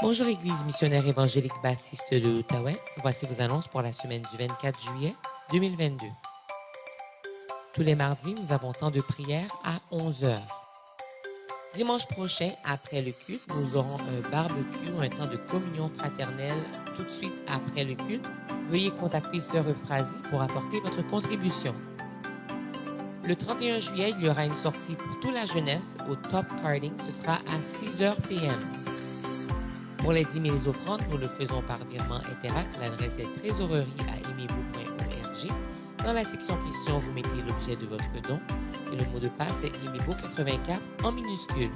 Bonjour Église missionnaire évangélique baptiste de l'Outaouais. Voici vos annonces pour la semaine du 24 juillet 2022. Tous les mardis, nous avons temps de prière à 11h. Dimanche prochain, après le culte, nous aurons un barbecue, un temps de communion fraternelle tout de suite après le culte. Veuillez contacter Sœur Euphrasie pour apporter votre contribution. Le 31 juillet, il y aura une sortie pour toute la jeunesse au Top Karting. Ce sera à 6h p.m. Pour les dîmes et les offrandes, nous le faisons par virement Interact. L'adresse est trésorerie@imebo.org. Dans la section questions, vous mettez l'objet de votre don et le mot de passe est imebo84 en minuscule.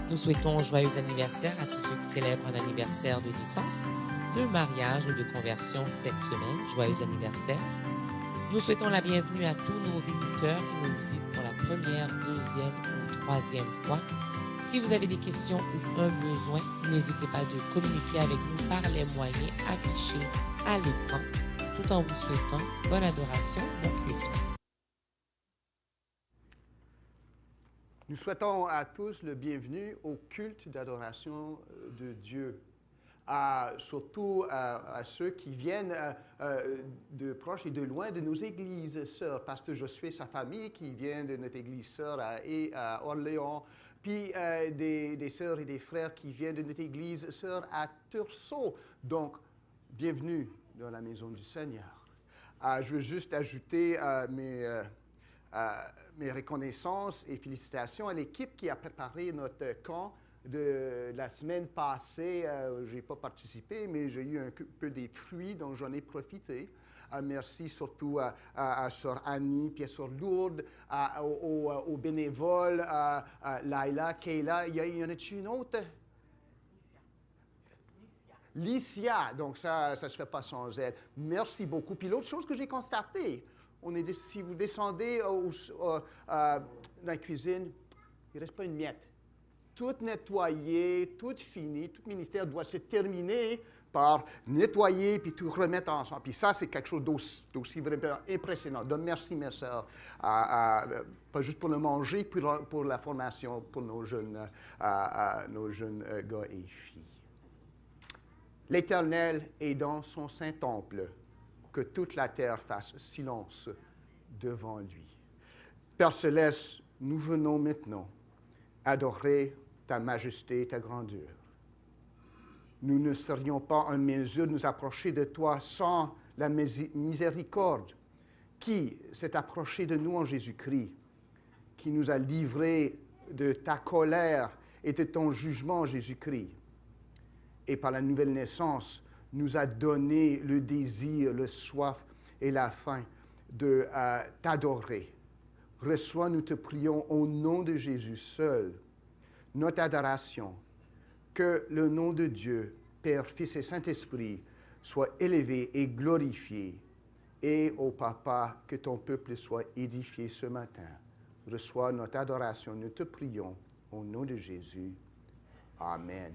Nous souhaitons joyeux anniversaire à tous ceux qui célèbrent un anniversaire de naissance, de mariage ou de conversion cette semaine. Joyeux anniversaire. Nous souhaitons la bienvenue à tous nos visiteurs qui nous visitent pour la première, deuxième ou troisième fois. Si vous avez des questions ou un besoin, n'hésitez pas de communiquer avec nous par les moyens affichés à l'écran, tout en vous souhaitant bonne adoration, bon culte. Nous souhaitons à tous le bienvenu au culte d'adoration de Dieu. Surtout à ceux qui viennent de proche et de loin de nos églises sœurs. Pasteur Josué et sa famille qui viennent de notre église sœur à Orléans, puis des sœurs et des frères qui viennent de notre église sœur à Tursault. Donc, bienvenue dans la maison du Seigneur. Je veux juste ajouter mes reconnaissances et félicitations à l'équipe qui a préparé notre camp de la semaine passée. Je n'ai pas participé, mais j'ai eu un peu des fruits dont j'en ai profité. Merci surtout à Sœur Annie, puis à Sœur Lourdes, aux bénévoles, Laila, Kayla. Y en a-t-il une autre? Licia. Donc ça ne se fait pas sans elle. Merci beaucoup. Puis l'autre chose que j'ai constatée, si vous descendez dans la cuisine, il ne reste pas une miette. Tout nettoyer, tout fini, tout ministère doit se terminer par nettoyer puis tout remettre ensemble. Puis ça, c'est quelque chose d'aussi vraiment impressionnant. Donc, merci, mes sœurs, pas juste pour le manger, pour la formation pour nos jeunes gars et filles. L'Éternel est dans son saint temple, que toute la terre fasse silence devant lui. Père céleste, nous venons maintenant adorer ta majesté, ta grandeur. Nous ne serions pas en mesure de nous approcher de toi sans la miséricorde qui s'est approchée de nous en Jésus-Christ, qui nous a livrés de ta colère et de ton jugement en Jésus-Christ. Et par la nouvelle naissance, nous a donné le désir, le soif et la faim de t'adorer. Reçois, nous te prions, au nom de Jésus seul, notre adoration, que le nom de Dieu, Père, Fils et Saint-Esprit, soit élevé et glorifié, et au Papa, que ton peuple soit édifié ce matin. Reçois notre adoration, nous te prions, au nom de Jésus. Amen.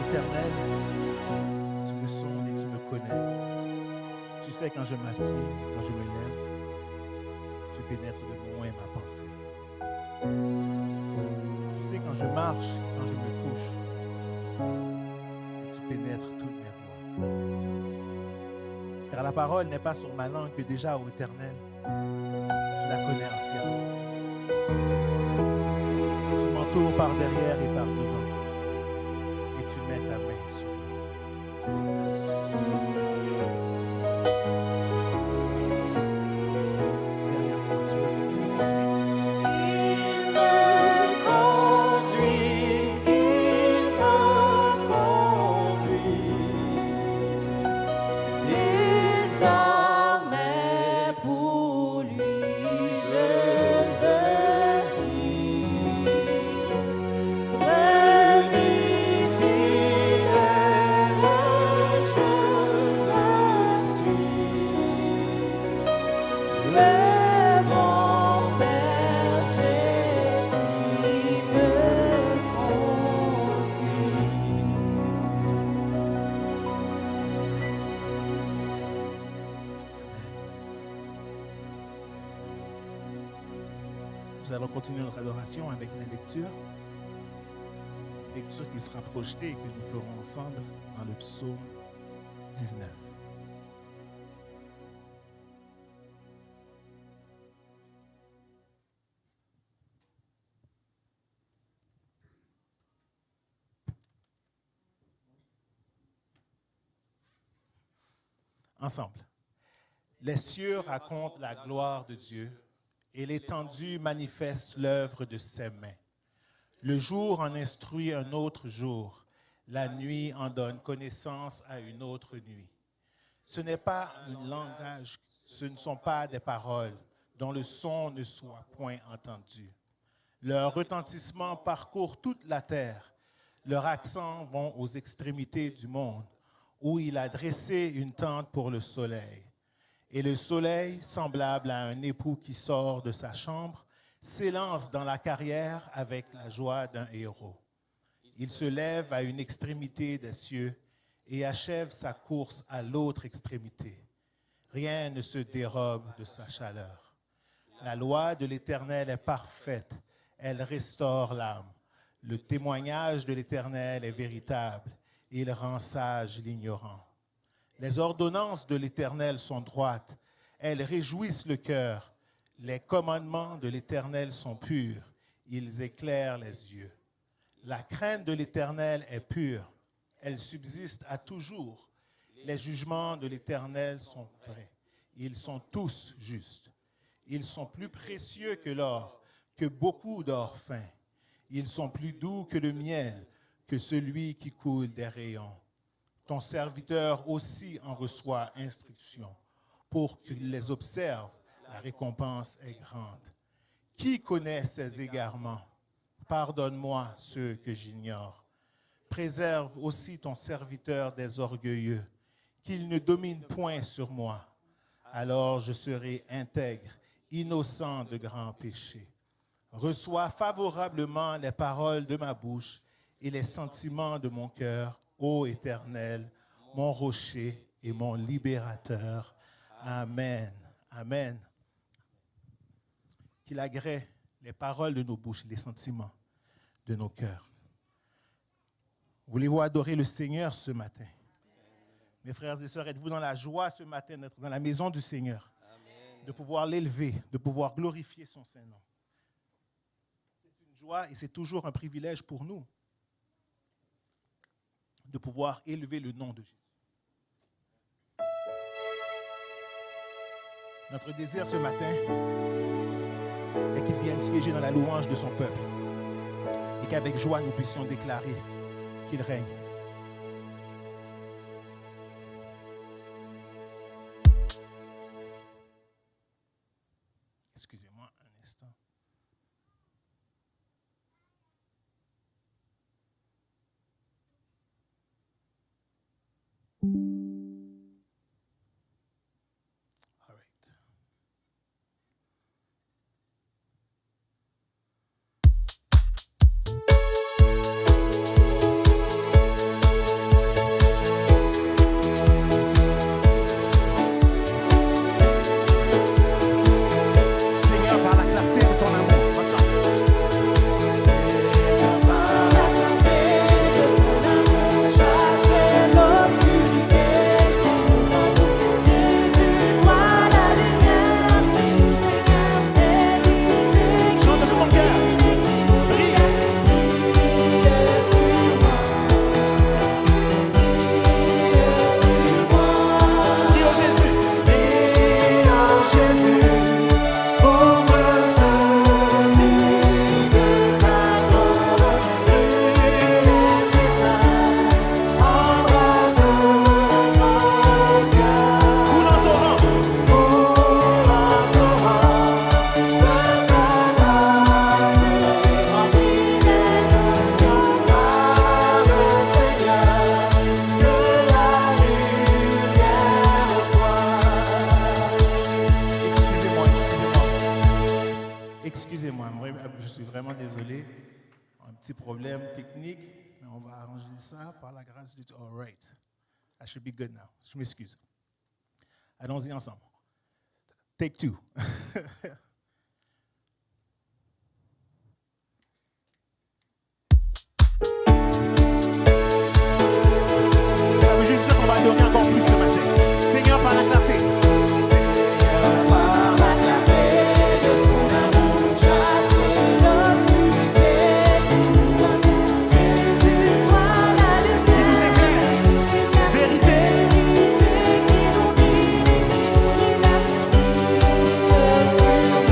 Éternel, tu me sondes et tu me connais. Tu sais quand je m'assieds, quand je me lève, tu pénètres de loin ma pensée. Tu sais quand je marche, quand je me couche, tu pénètres toutes mes voies. Car la parole n'est pas sur ma langue que déjà, ô Éternel, tu la connais entièrement. Tu m'entoures par derrière et par devant. Et tu mets ta main sur moi. Merci Seigneur. Dernière fois, tu me conduis. Désormais pour lui je veux vivre. Revenu fidèle, je le suis. Le bon berger qui me conduit. Nous allons continuer notre adoration avec la lecture. Lecture qui sera projetée et que nous ferons ensemble dans le psaume 19. Ensemble. Les cieux racontent la gloire de Dieu et l'étendue manifeste l'œuvre de ses mains. Le jour en instruit un autre jour, la nuit en donne connaissance à une autre nuit. Ce n'est pas un langage, ce ne sont pas des paroles dont le son ne soit point entendu. Leur retentissement parcourt toute la terre, leurs accents vont aux extrémités du monde, où il a dressé une tente pour le soleil. Et le soleil, semblable à un époux qui sort de sa chambre, s'élance dans la carrière avec la joie d'un héros. Il se lève à une extrémité des cieux et achève sa course à l'autre extrémité. Rien ne se dérobe de sa chaleur. La loi de l'Éternel est parfaite, elle restaure l'âme. Le témoignage de l'Éternel est véritable, il rend sage l'ignorant. Les ordonnances de l'Éternel sont droites, elles réjouissent le cœur. Les commandements de l'Éternel sont purs, ils éclairent les yeux. La crainte de l'Éternel est pure, elle subsiste à toujours. Les jugements de l'Éternel sont vrais, ils sont tous justes. Ils sont plus précieux que l'or, que beaucoup d'or fin. Ils sont plus doux que le miel, que celui qui coule des rayons. Ton serviteur aussi en reçoit instruction. Pour qu'il les observe, la récompense est grande. Qui connaît ces égarements? Pardonne-moi ceux que j'ignore. Préserve aussi ton serviteur des orgueilleux, qu'il ne domine point sur moi. Alors je serai intègre, innocent de grands péchés. Reçois favorablement les paroles de ma bouche et les sentiments de mon cœur, ô Éternel, mon rocher et mon libérateur. Amen. Amen. Qu'il agrée les paroles de nos bouches, les sentiments de nos cœurs. Voulez-vous adorer le Seigneur ce matin? Mes frères et sœurs, êtes-vous dans la joie ce matin d'être dans la maison du Seigneur? Amen. De pouvoir l'élever, de pouvoir glorifier son Saint-Nom. C'est une joie et c'est toujours un privilège pour nous de pouvoir élever le nom de Jésus. Notre désir ce matin est qu'il vienne siéger dans la louange de son peuple et qu'avec joie nous puissions déclarer qu'il règne. Excusez-moi un instant. All right. arranger ça par la grâce de Dieu. All right. I should be good now. Je m'excuse. Allons-y ensemble. Take two. Ça veut juste dire qu'on va adorer encore plus ce matin. Seigneur, par la clarté. Seigneur, par la clarté de ton amour, chasse l'obscurité qui nous entoure. Jésus, toi la lumière qui nous éclaire, vérité qui nous guide et qui nous libère. Brille sur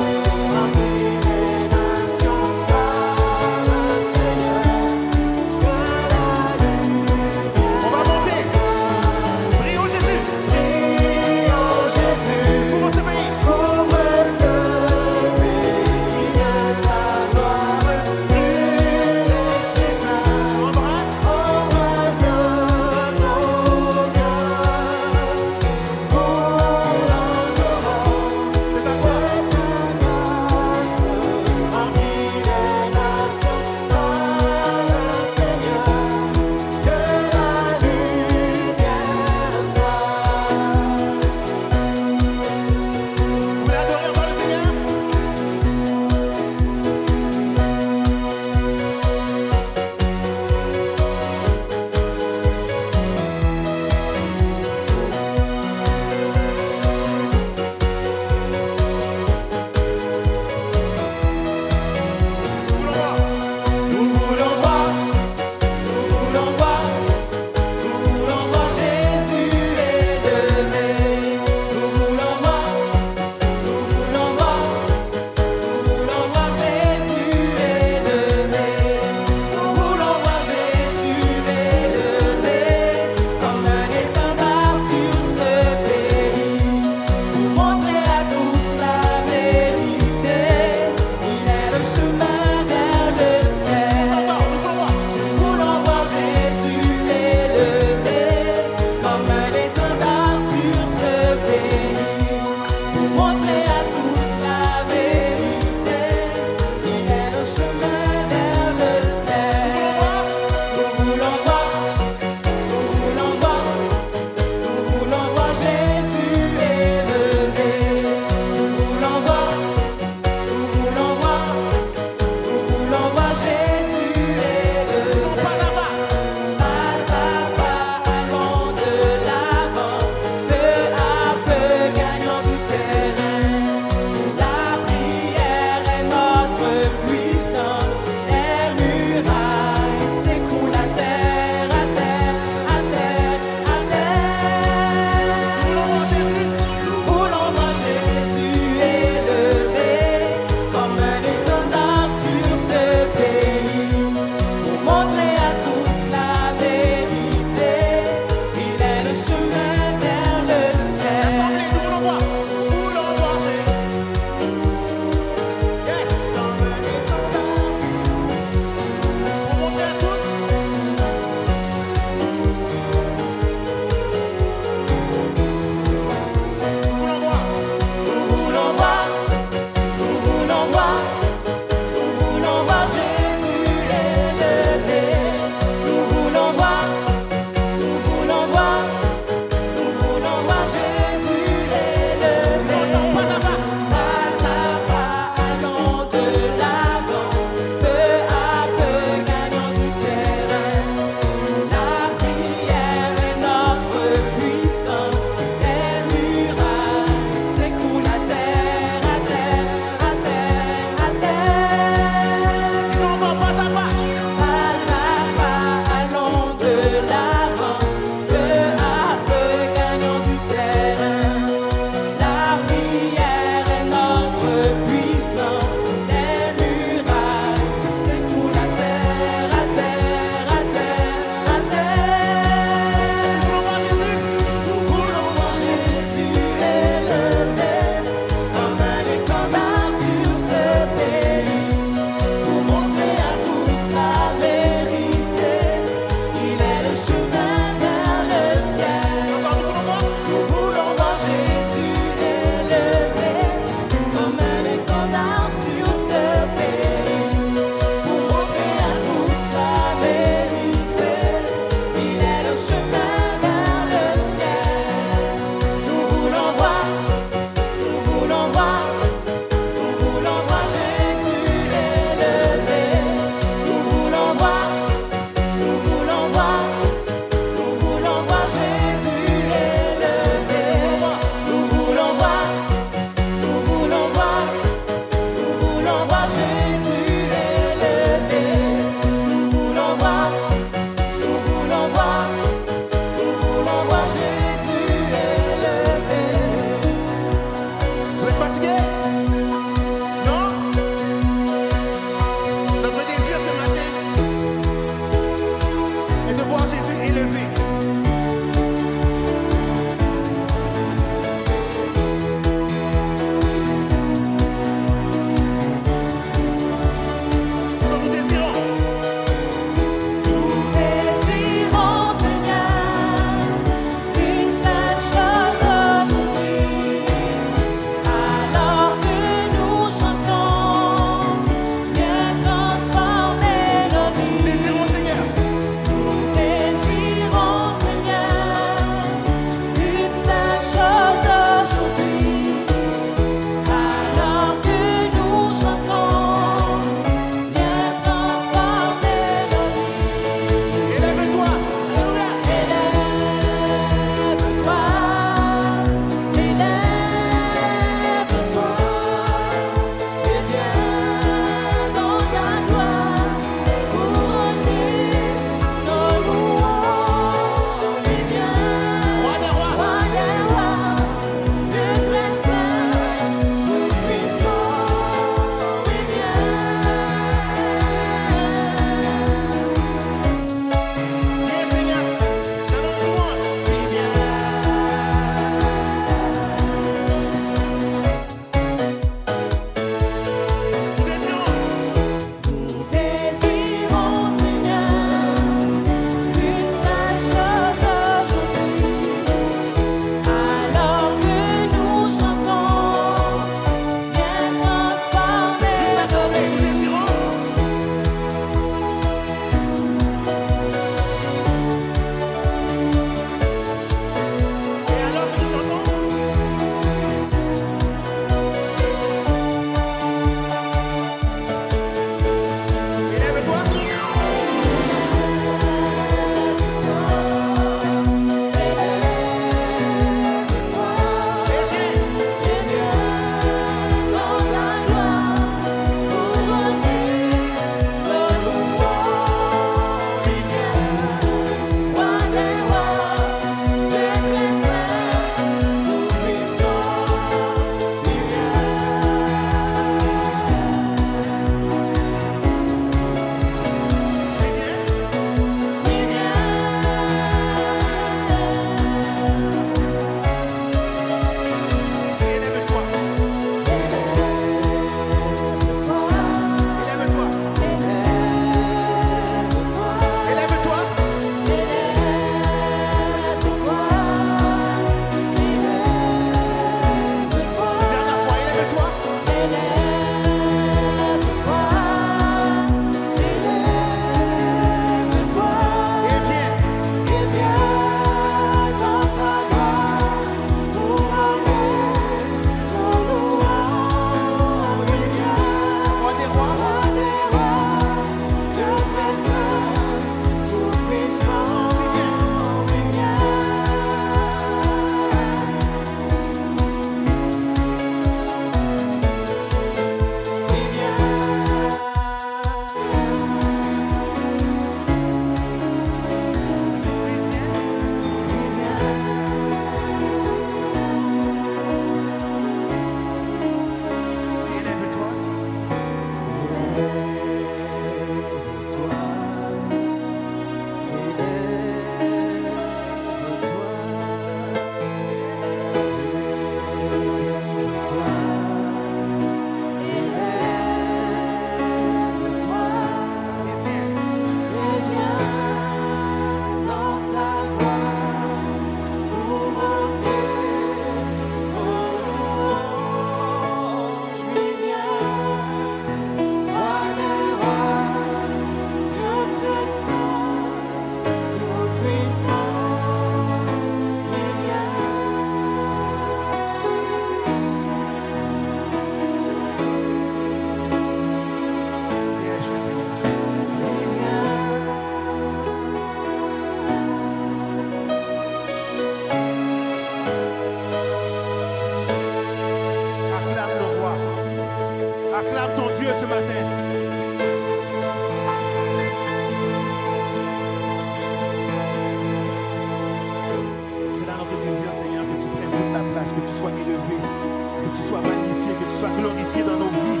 tu sois magnifié, que tu sois glorifié dans nos vies.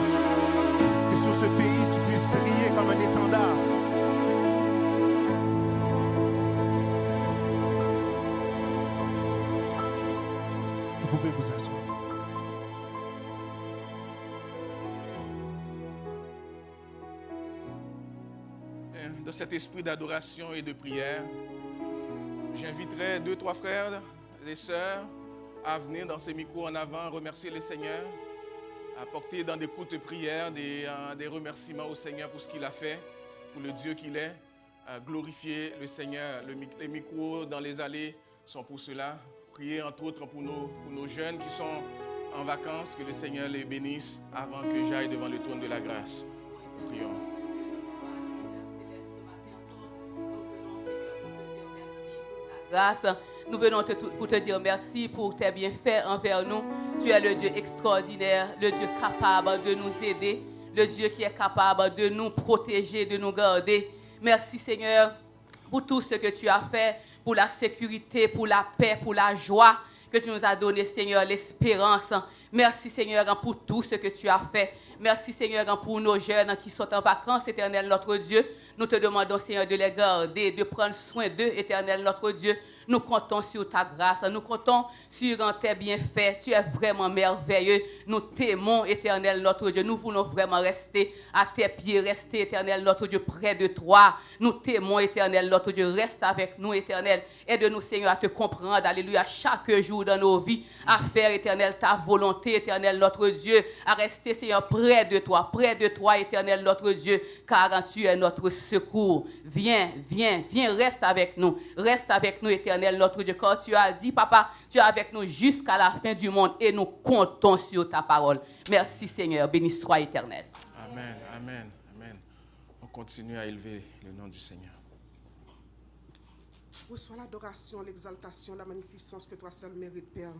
Que sur ce pays, tu puisses briller comme un étendard. Vous pouvez vous asseoir. Dans cet esprit d'adoration et de prière, j'inviterai 2-3 frères et sœurs à venir dans ces micros en avant, remercier le Seigneur, apporter dans des courtes prières des remerciements au Seigneur pour ce qu'il a fait, pour le Dieu qu'il est, glorifier le Seigneur. Les micros dans les allées sont pour cela. Prier entre autres pour nos jeunes qui sont en vacances, que le Seigneur les bénisse avant que j'aille devant le trône de la grâce. Nous prions. Grâce, nous venons pour te dire merci pour tes bienfaits envers nous. Tu es le Dieu extraordinaire, le Dieu capable de nous aider, le Dieu qui est capable de nous protéger, de nous garder. Merci Seigneur pour tout ce que tu as fait, pour la sécurité, pour la paix, pour la joie que tu nous as donné, Seigneur, l'espérance. Merci Seigneur pour tout ce que tu as fait. Merci Seigneur pour nos jeunes qui sont en vacances, Éternel notre Dieu. Nous te demandons Seigneur de les garder, de prendre soin d'eux, Éternel notre Dieu. Nous comptons sur ta grâce, nous comptons sur tes bienfaits. Tu es vraiment merveilleux. Nous t'aimons, Éternel notre Dieu. Nous voulons vraiment rester à tes pieds, rester, Éternel notre Dieu, près de toi. Nous t'aimons, Éternel notre Dieu. Reste avec nous, Éternel. Aide-nous, Seigneur, à te comprendre, alléluia, chaque jour dans nos vies, à faire, Éternel, ta volonté, Éternel notre Dieu, à rester, Seigneur, près de toi, Éternel notre Dieu, car tu es notre secours. Viens, reste avec nous, Éternel notre Dieu, car tu as dit, Papa, tu es avec nous jusqu'à la fin du monde et nous comptons sur ta parole. Merci Seigneur, béni soit Éternel. Amen, amen, amen. On continue à élever le nom du Seigneur. Reçois l'adoration, l'exaltation, la magnificence que toi seul mérites, Père.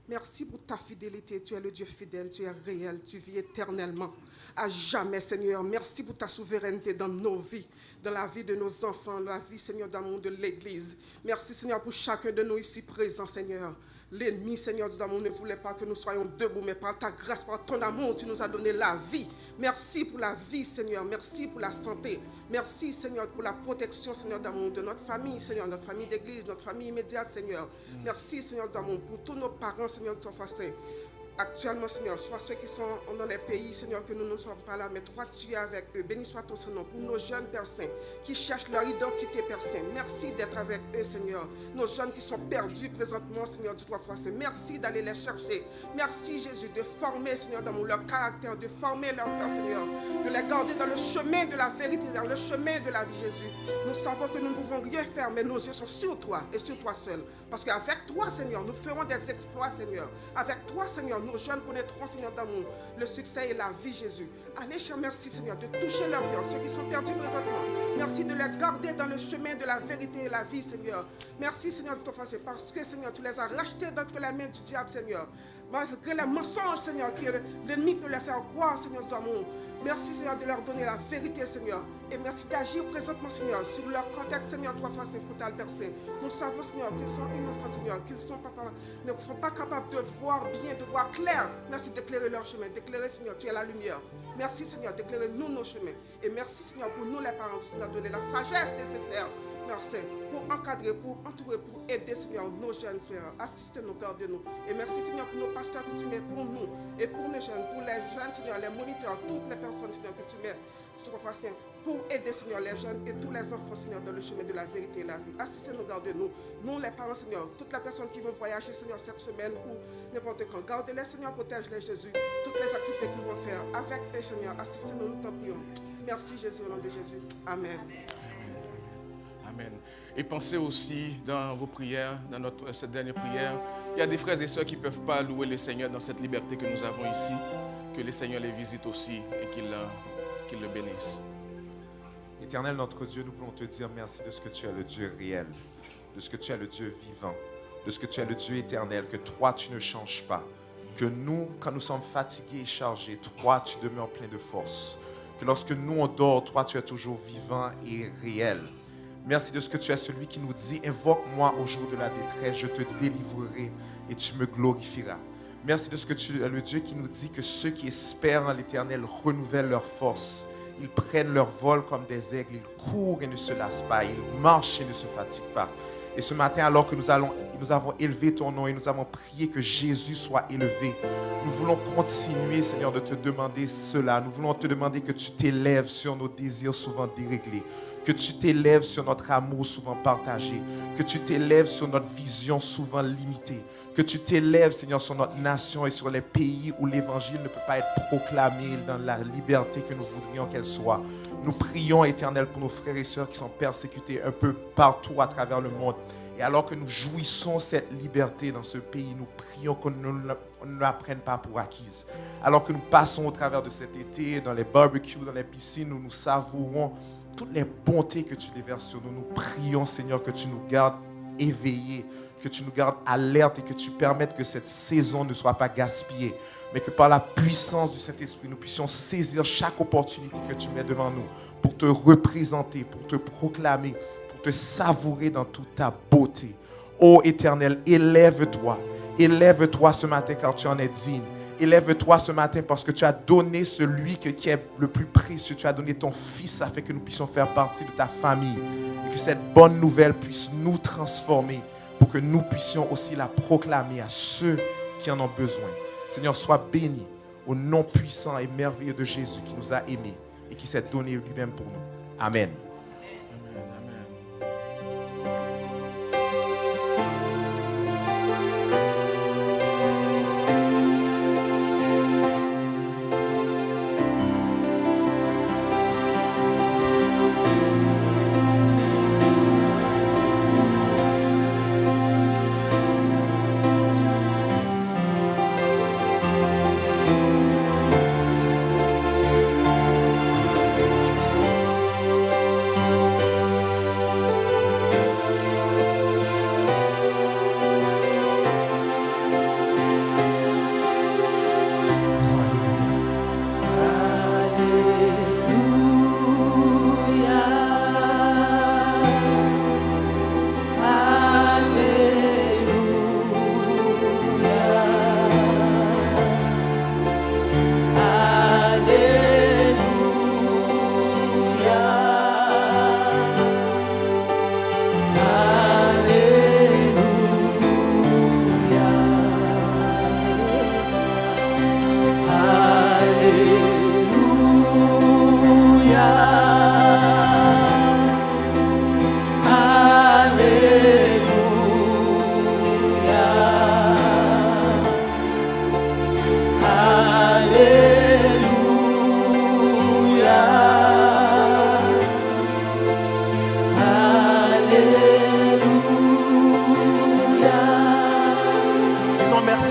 Merci pour ta fidélité. Tu es le Dieu fidèle, tu es réel, tu vis éternellement, à jamais, Seigneur. Merci pour ta souveraineté dans nos vies, dans la vie de nos enfants, dans la vie, Seigneur, d'amour de l'Église. Merci, Seigneur, pour chacun de nous ici présents, Seigneur. L'ennemi, Seigneur, d'amour, ne voulait pas que nous soyons debout, mais par ta grâce, par ton amour, tu nous as donné la vie. Merci pour la vie, Seigneur. Merci pour la santé. Merci, Seigneur, pour la protection, Seigneur, d'amour, de notre famille, Seigneur, notre famille d'église, notre famille immédiate, Seigneur. Merci, Seigneur, d'amour, pour tous nos parents, Seigneur, de ton façon. Actuellement, Seigneur, soit ceux qui sont dans les pays, Seigneur, que nous ne sommes pas là, mais toi, tu es avec eux. Béni soit ton Seigneur pour nos jeunes Père Saint qui cherchent leur identité, Père Saint. Merci d'être avec eux, Seigneur. Nos jeunes qui sont perdus présentement, Seigneur, du toi, Saint. Merci d'aller les chercher. Merci, Jésus, de former, Seigneur, dans leur caractère, de former leur cœur, Seigneur, de les garder dans le chemin de la vérité, dans le chemin de la vie, Jésus. Nous savons que nous ne pouvons rien faire, mais nos yeux sont sur toi et sur toi seul. Parce qu'avec toi, Seigneur, nous ferons des exploits, Seigneur. Avec toi, Seigneur, nos jeunes connaîtront, Seigneur d'amour, le succès et la vie, Jésus. Allez, cher, merci, Seigneur, de toucher leur cœur, ceux qui sont perdus présentement. Merci de les garder dans le chemin de la vérité et la vie, Seigneur. Merci, Seigneur, de t'offenser, parce que, Seigneur, tu les as rachetés d'entre les mains du diable, Seigneur. Malgré les mensonges, Seigneur, que l'ennemi peut les faire croire, Seigneur d'amour. Merci, Seigneur, de leur donner la vérité, Seigneur. Et merci d'agir présentement, Seigneur, sur leur contexte, Seigneur, toi, face et total, Père Saint. Nous savons, Seigneur, qu'ils sont innocents, Seigneur, qu'ils ne sont pas capables de voir bien, de voir clair. Merci d'éclairer leur chemin, d'éclairer, Seigneur, tu es la lumière. Merci, Seigneur, d'éclairer nous nos chemins. Et merci, Seigneur, pour nous, les parents, tu nous as donné la sagesse nécessaire, merci, pour encadrer, pour entourer, pour aider, Seigneur, nos jeunes, Seigneur, assister nos gardes de nous. Et merci, Seigneur, pour nos pasteurs que tu mets pour nous et pour nos jeunes, pour les jeunes, Seigneur, les moniteurs, toutes les personnes, Seigneur, que tu mets sur ton face, pour aider, Seigneur, les jeunes et tous les enfants, Seigneur, dans le chemin de la vérité et la vie. Assistez nos gardes de nous, nous, les parents, Seigneur, toutes les personnes qui vont voyager, Seigneur, cette semaine ou n'importe quand. Gardez-les, Seigneur, protège-les, Jésus, toutes les activités qu'ils vont faire avec eux, Seigneur, assistez-nous, nous t'en prions. Merci, Jésus, au nom de Jésus. Amen. Amen. Et pensez aussi dans vos prières, dans cette dernière prière, il y a des frères et sœurs qui ne peuvent pas louer le Seigneur dans cette liberté que nous avons ici. Que le Seigneur les visite aussi et qu'il le bénisse. Éternel, notre Dieu, nous voulons te dire merci de ce que tu es le Dieu réel, de ce que tu es le Dieu vivant, de ce que tu es le Dieu éternel, que toi, tu ne changes pas, que nous, quand nous sommes fatigués et chargés, toi, tu demeures plein de force, que lorsque nous, on dort, toi, tu es toujours vivant et réel. Merci de ce que tu es celui qui nous dit « Invoque-moi au jour de la détresse, je te délivrerai et tu me glorifieras ». Merci de ce que tu es le Dieu qui nous dit que ceux qui espèrent en l'Éternel renouvellent leur force. Ils prennent leur vol comme des aigles, ils courent et ne se lassent pas, ils marchent et ne se fatiguent pas. Et ce matin, alors que nous avons élevé ton nom et nous avons prié que Jésus soit élevé, nous voulons continuer, Seigneur, de te demander cela. Nous voulons te demander que tu t'élèves sur nos désirs souvent déréglés, que tu t'élèves sur notre amour souvent partagé, que tu t'élèves sur notre vision souvent limitée, que tu t'élèves, Seigneur, sur notre nation et sur les pays où l'Évangile ne peut pas être proclamé dans la liberté que nous voudrions qu'elle soit. Nous prions, Éternel, pour nos frères et sœurs qui sont persécutés un peu partout à travers le monde. Et alors que nous jouissons cette liberté dans ce pays, nous prions qu'on ne la prenne pas pour acquise. Alors que nous passons au travers de cet été, dans les barbecues, dans les piscines, où nous savourons toutes les bontés que tu déverses sur nous. Nous prions, Seigneur, que tu nous gardes éveillés, que tu nous gardes alertes et que tu permettes que cette saison ne soit pas gaspillée, mais que par la puissance du Saint-Esprit, nous puissions saisir chaque opportunité que tu mets devant nous pour te représenter, pour te proclamer, pour te savourer dans toute ta beauté. Ô Éternel, élève-toi ce matin car tu en es digne. Élève-toi ce matin parce que tu as donné celui qui est le plus précieux. Tu as donné ton Fils afin que nous puissions faire partie de ta famille et que cette bonne nouvelle puisse nous transformer pour que nous puissions aussi la proclamer à ceux qui en ont besoin. Seigneur, sois béni au nom puissant et merveilleux de Jésus qui nous a aimés et qui s'est donné lui-même pour nous. Amen.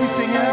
Seigneur.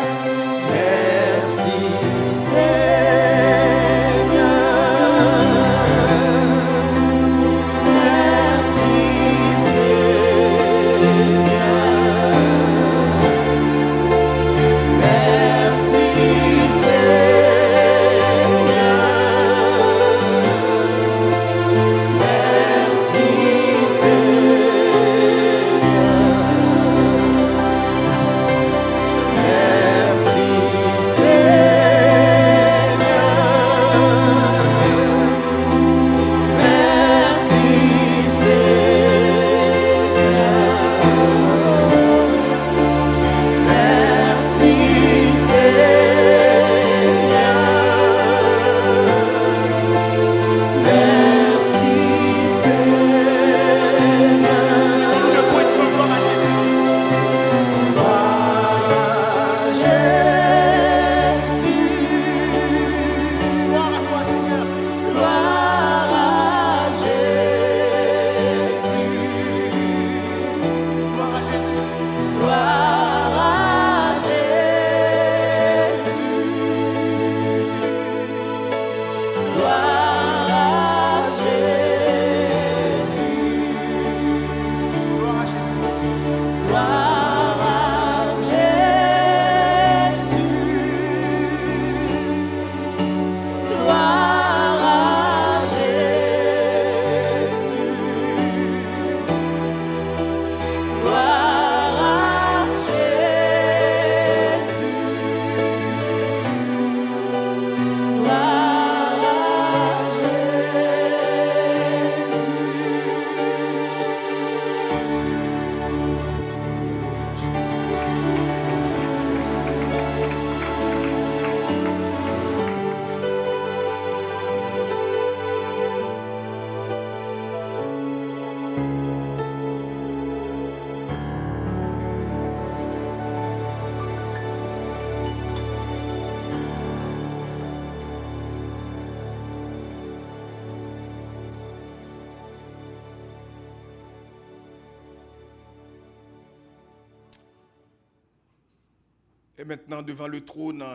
Et maintenant, devant le trône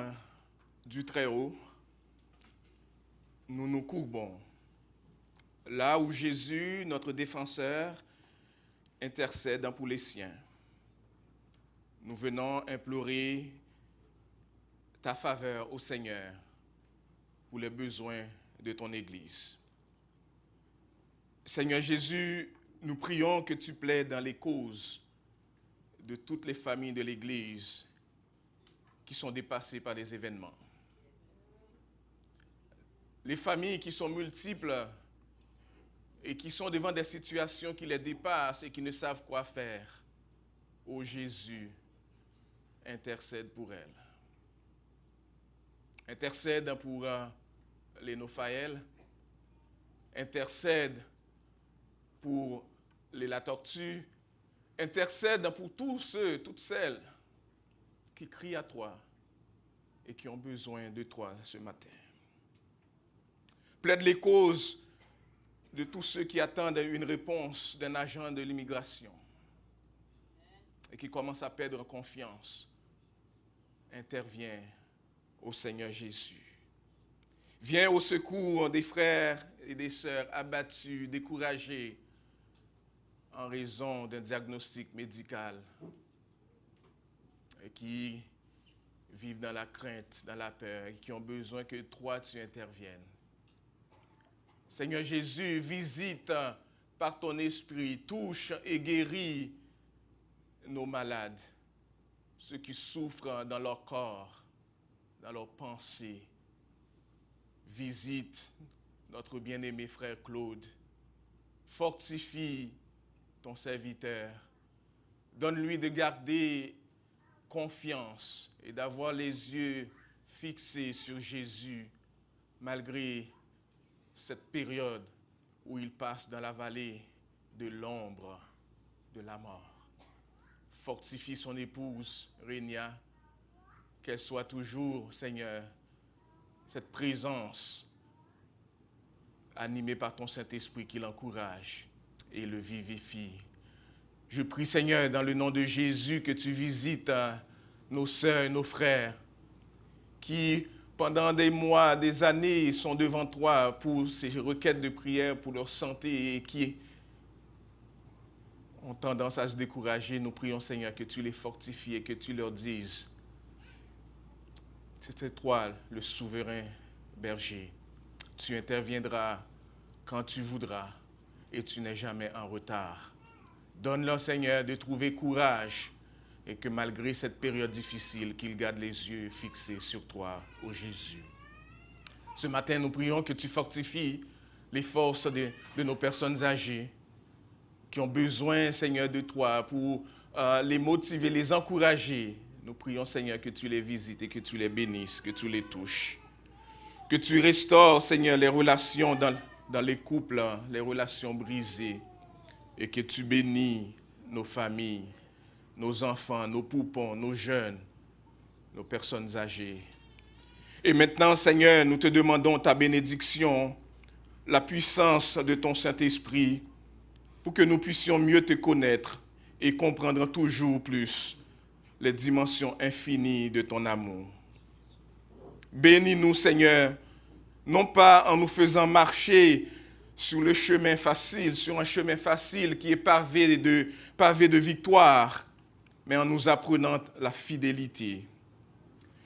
du Très-Haut, nous nous courbons. Là où Jésus, notre défenseur, intercède pour les siens. Nous venons implorer ta faveur au Seigneur pour les besoins de ton Église. Seigneur Jésus, nous prions que tu plaides dans les causes de toutes les familles de l'Église qui sont dépassées par des événements. Les familles qui sont multiples et qui sont devant des situations qui les dépassent et qui ne savent quoi faire. Ô Jésus, intercède pour elles. Intercède pour les Nophaël. Intercède pour les La Tortue. Intercède pour tous ceux, toutes celles qui crient à toi et qui ont besoin de toi ce matin. Plaide les causes de tous ceux qui attendent une réponse d'un agent de l'immigration et qui commencent à perdre confiance. Interviens, ô Seigneur Jésus. Viens au secours des frères et des sœurs abattus, découragés en raison d'un diagnostic médical et qui vivent dans la crainte, dans la peur et qui ont besoin que toi, tu interviennes. Seigneur Jésus, visite par ton esprit, touche et guéris nos malades, ceux qui souffrent dans leur corps, dans leurs pensées. Visite notre bien-aimé frère Claude. Fortifie ton serviteur. Donne-lui de garder confiance et d'avoir les yeux fixés sur Jésus malgré cette période où il passe dans la vallée de l'ombre de la mort. Fortifie son épouse, Rénia, qu'elle soit toujours, Seigneur, cette présence animée par ton Saint-Esprit qui l'encourage et le vivifie. Je prie, Seigneur, dans le nom de Jésus, que tu visites nos sœurs et nos frères qui, pendant des mois, des années, sont devant toi pour ces requêtes de prière pour leur santé et qui ont tendance à se décourager. Nous prions, Seigneur, que tu les fortifies et que tu leur dises: c'est toi, le souverain berger. Tu interviendras quand tu voudras et tu n'es jamais en retard. Donne-leur, Seigneur, de trouver courage et que malgré cette période difficile, qu'ils gardent les yeux fixés sur toi, ô Jésus. Ce matin, nous prions que tu fortifies les forces de nos personnes âgées qui ont besoin, Seigneur, de toi pour les motiver, les encourager. Nous prions, Seigneur, que tu les visites et que tu les bénisses, que tu les touches. Que tu restaures, Seigneur, les relations dans les couples, les relations brisées, et que tu bénis nos familles, nos enfants, nos poupons, nos jeunes, nos personnes âgées. Et maintenant, Seigneur, nous te demandons ta bénédiction, la puissance de ton Saint-Esprit, pour que nous puissions mieux te connaître et comprendre toujours plus les dimensions infinies de ton amour. Bénis-nous, Seigneur, non pas en nous faisant marcher sur un chemin facile qui est pavé de victoire, mais en nous apprenant la fidélité.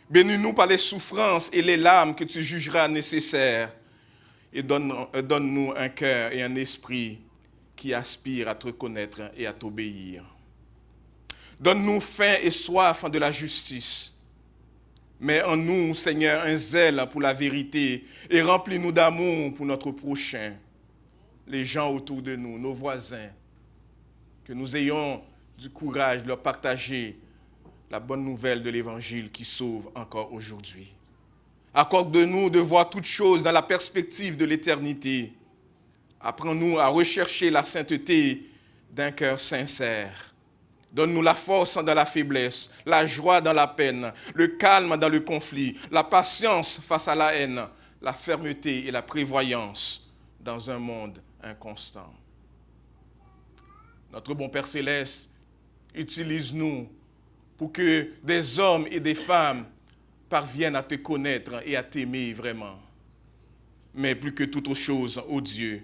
Bénis-nous par les souffrances et les larmes que tu jugeras nécessaires et donne-nous un cœur et un esprit qui aspirent à te reconnaître et à t'obéir. Donne-nous faim et soif de la justice. Mets en nous, Seigneur, un zèle pour la vérité et remplis-nous d'amour pour notre prochain, les gens autour de nous, nos voisins, que nous ayons du courage de leur partager la bonne nouvelle de l'Évangile qui sauve encore aujourd'hui. Accorde-nous de voir toutes choses dans la perspective de l'éternité. Apprends-nous à rechercher la sainteté d'un cœur sincère. Donne-nous la force dans la faiblesse, la joie dans la peine, le calme dans le conflit, la patience face à la haine, la fermeté et la prévoyance dans un monde inconstant. Notre bon Père Céleste, utilise-nous pour que des hommes et des femmes parviennent à te connaître et à t'aimer vraiment. Mais plus que toute chose, ô Dieu,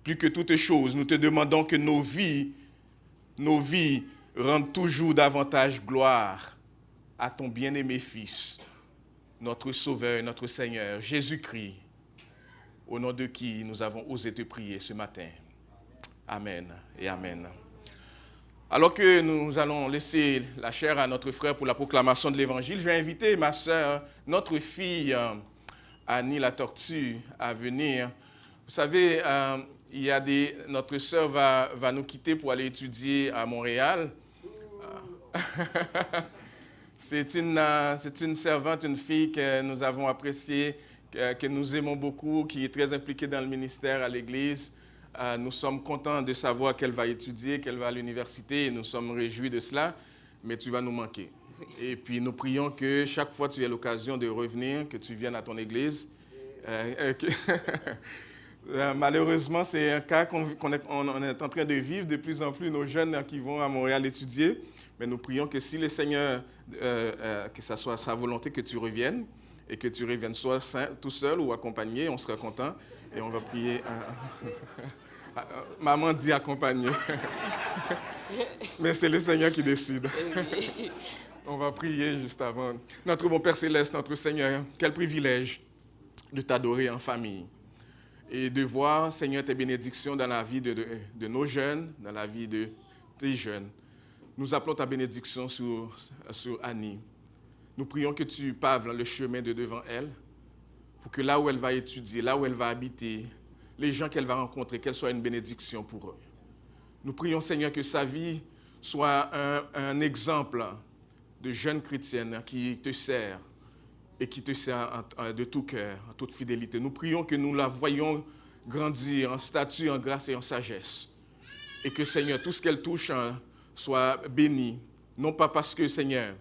plus que toute chose, nous te demandons que nos vies rendent toujours davantage gloire à ton bien-aimé Fils, notre Sauveur et notre Seigneur, Jésus-Christ, au nom de qui nous avons osé te prier ce matin. Amen et Amen. Alors que nous allons laisser la chair à notre frère pour la proclamation de l'Évangile, je vais inviter ma sœur, notre fille Annie la Tortue, à venir. Vous savez, notre sœur va nous quitter pour aller étudier à Montréal. C'est une servante, une fille que nous avons appréciée, que nous aimons beaucoup, qui est très impliquée dans le ministère à l'Église. Nous sommes contents de savoir qu'elle va étudier, qu'elle va à l'université, et nous sommes réjouis de cela, mais tu vas nous manquer. Et puis nous prions que chaque fois que tu aies l'occasion de revenir, que tu viennes à ton Église. Malheureusement, c'est un cas qu'on est en train de vivre de plus en plus, nos jeunes qui vont à Montréal étudier. Mais nous prions que si le Seigneur, que ce soit sa volonté que tu reviennes, et que tu reviennes soit tout seul ou accompagné, on sera content. Et on va prier. Maman dit accompagner. Mais c'est le Seigneur qui décide. On va prier juste avant. Notre bon Père Céleste, notre Seigneur, quel privilège de t'adorer en famille et de voir, Seigneur, tes bénédictions dans la vie de nos jeunes, dans la vie de tes jeunes. Nous appelons ta bénédiction sur Annie. Nous prions que tu paves le chemin de devant elle, pour que là où elle va étudier, là où elle va habiter, les gens qu'elle va rencontrer, qu'elle soit une bénédiction pour eux. Nous prions, Seigneur, que sa vie soit un exemple de jeune chrétienne qui te sert et qui te sert de tout cœur, en toute fidélité. Nous prions que nous la voyions grandir en statut, en grâce et en sagesse. Et que, Seigneur, tout ce qu'elle touche soit béni, non pas parce que, Seigneur,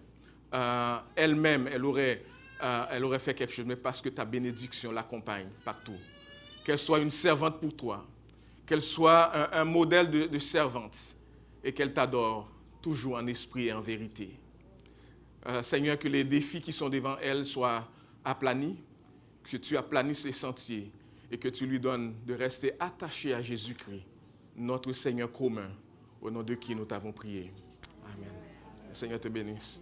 elle-même, elle aurait fait quelque chose, mais parce que ta bénédiction l'accompagne partout. Qu'elle soit une servante pour toi, qu'elle soit un modèle de servante et qu'elle t'adore toujours en esprit et en vérité. Seigneur, que les défis qui sont devant elle soient aplanis, que tu aplanisses les sentiers et que tu lui donnes de rester attaché à Jésus-Christ, notre Seigneur commun, au nom de qui nous t'avons prié. Amen. Le Seigneur te bénisse.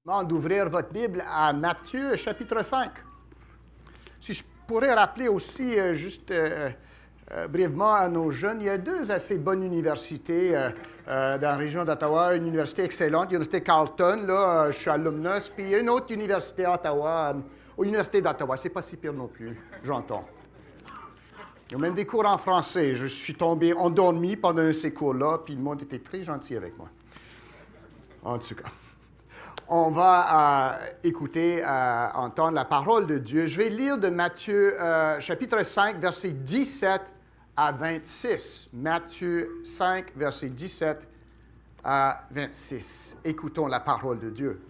Je vous demande d'ouvrir votre Bible à Matthieu, chapitre 5. Si je pourrais rappeler aussi, brièvement à nos jeunes, il y a deux assez bonnes universités dans la région d'Ottawa. Une université excellente, l'université Carleton, là, je suis alumnus, puis il y a une autre université à Ottawa, l'université d'Ottawa. C'est pas si pire non plus, j'entends. Il y a même des cours en français. Je suis tombé endormi pendant ces cours-là, puis le monde était très gentil avec moi. En tout cas. On va entendre la parole de Dieu. Je vais lire de Matthieu chapitre 5, versets 17 à 26. Matthieu 5, versets 17 à 26. Écoutons la parole de Dieu.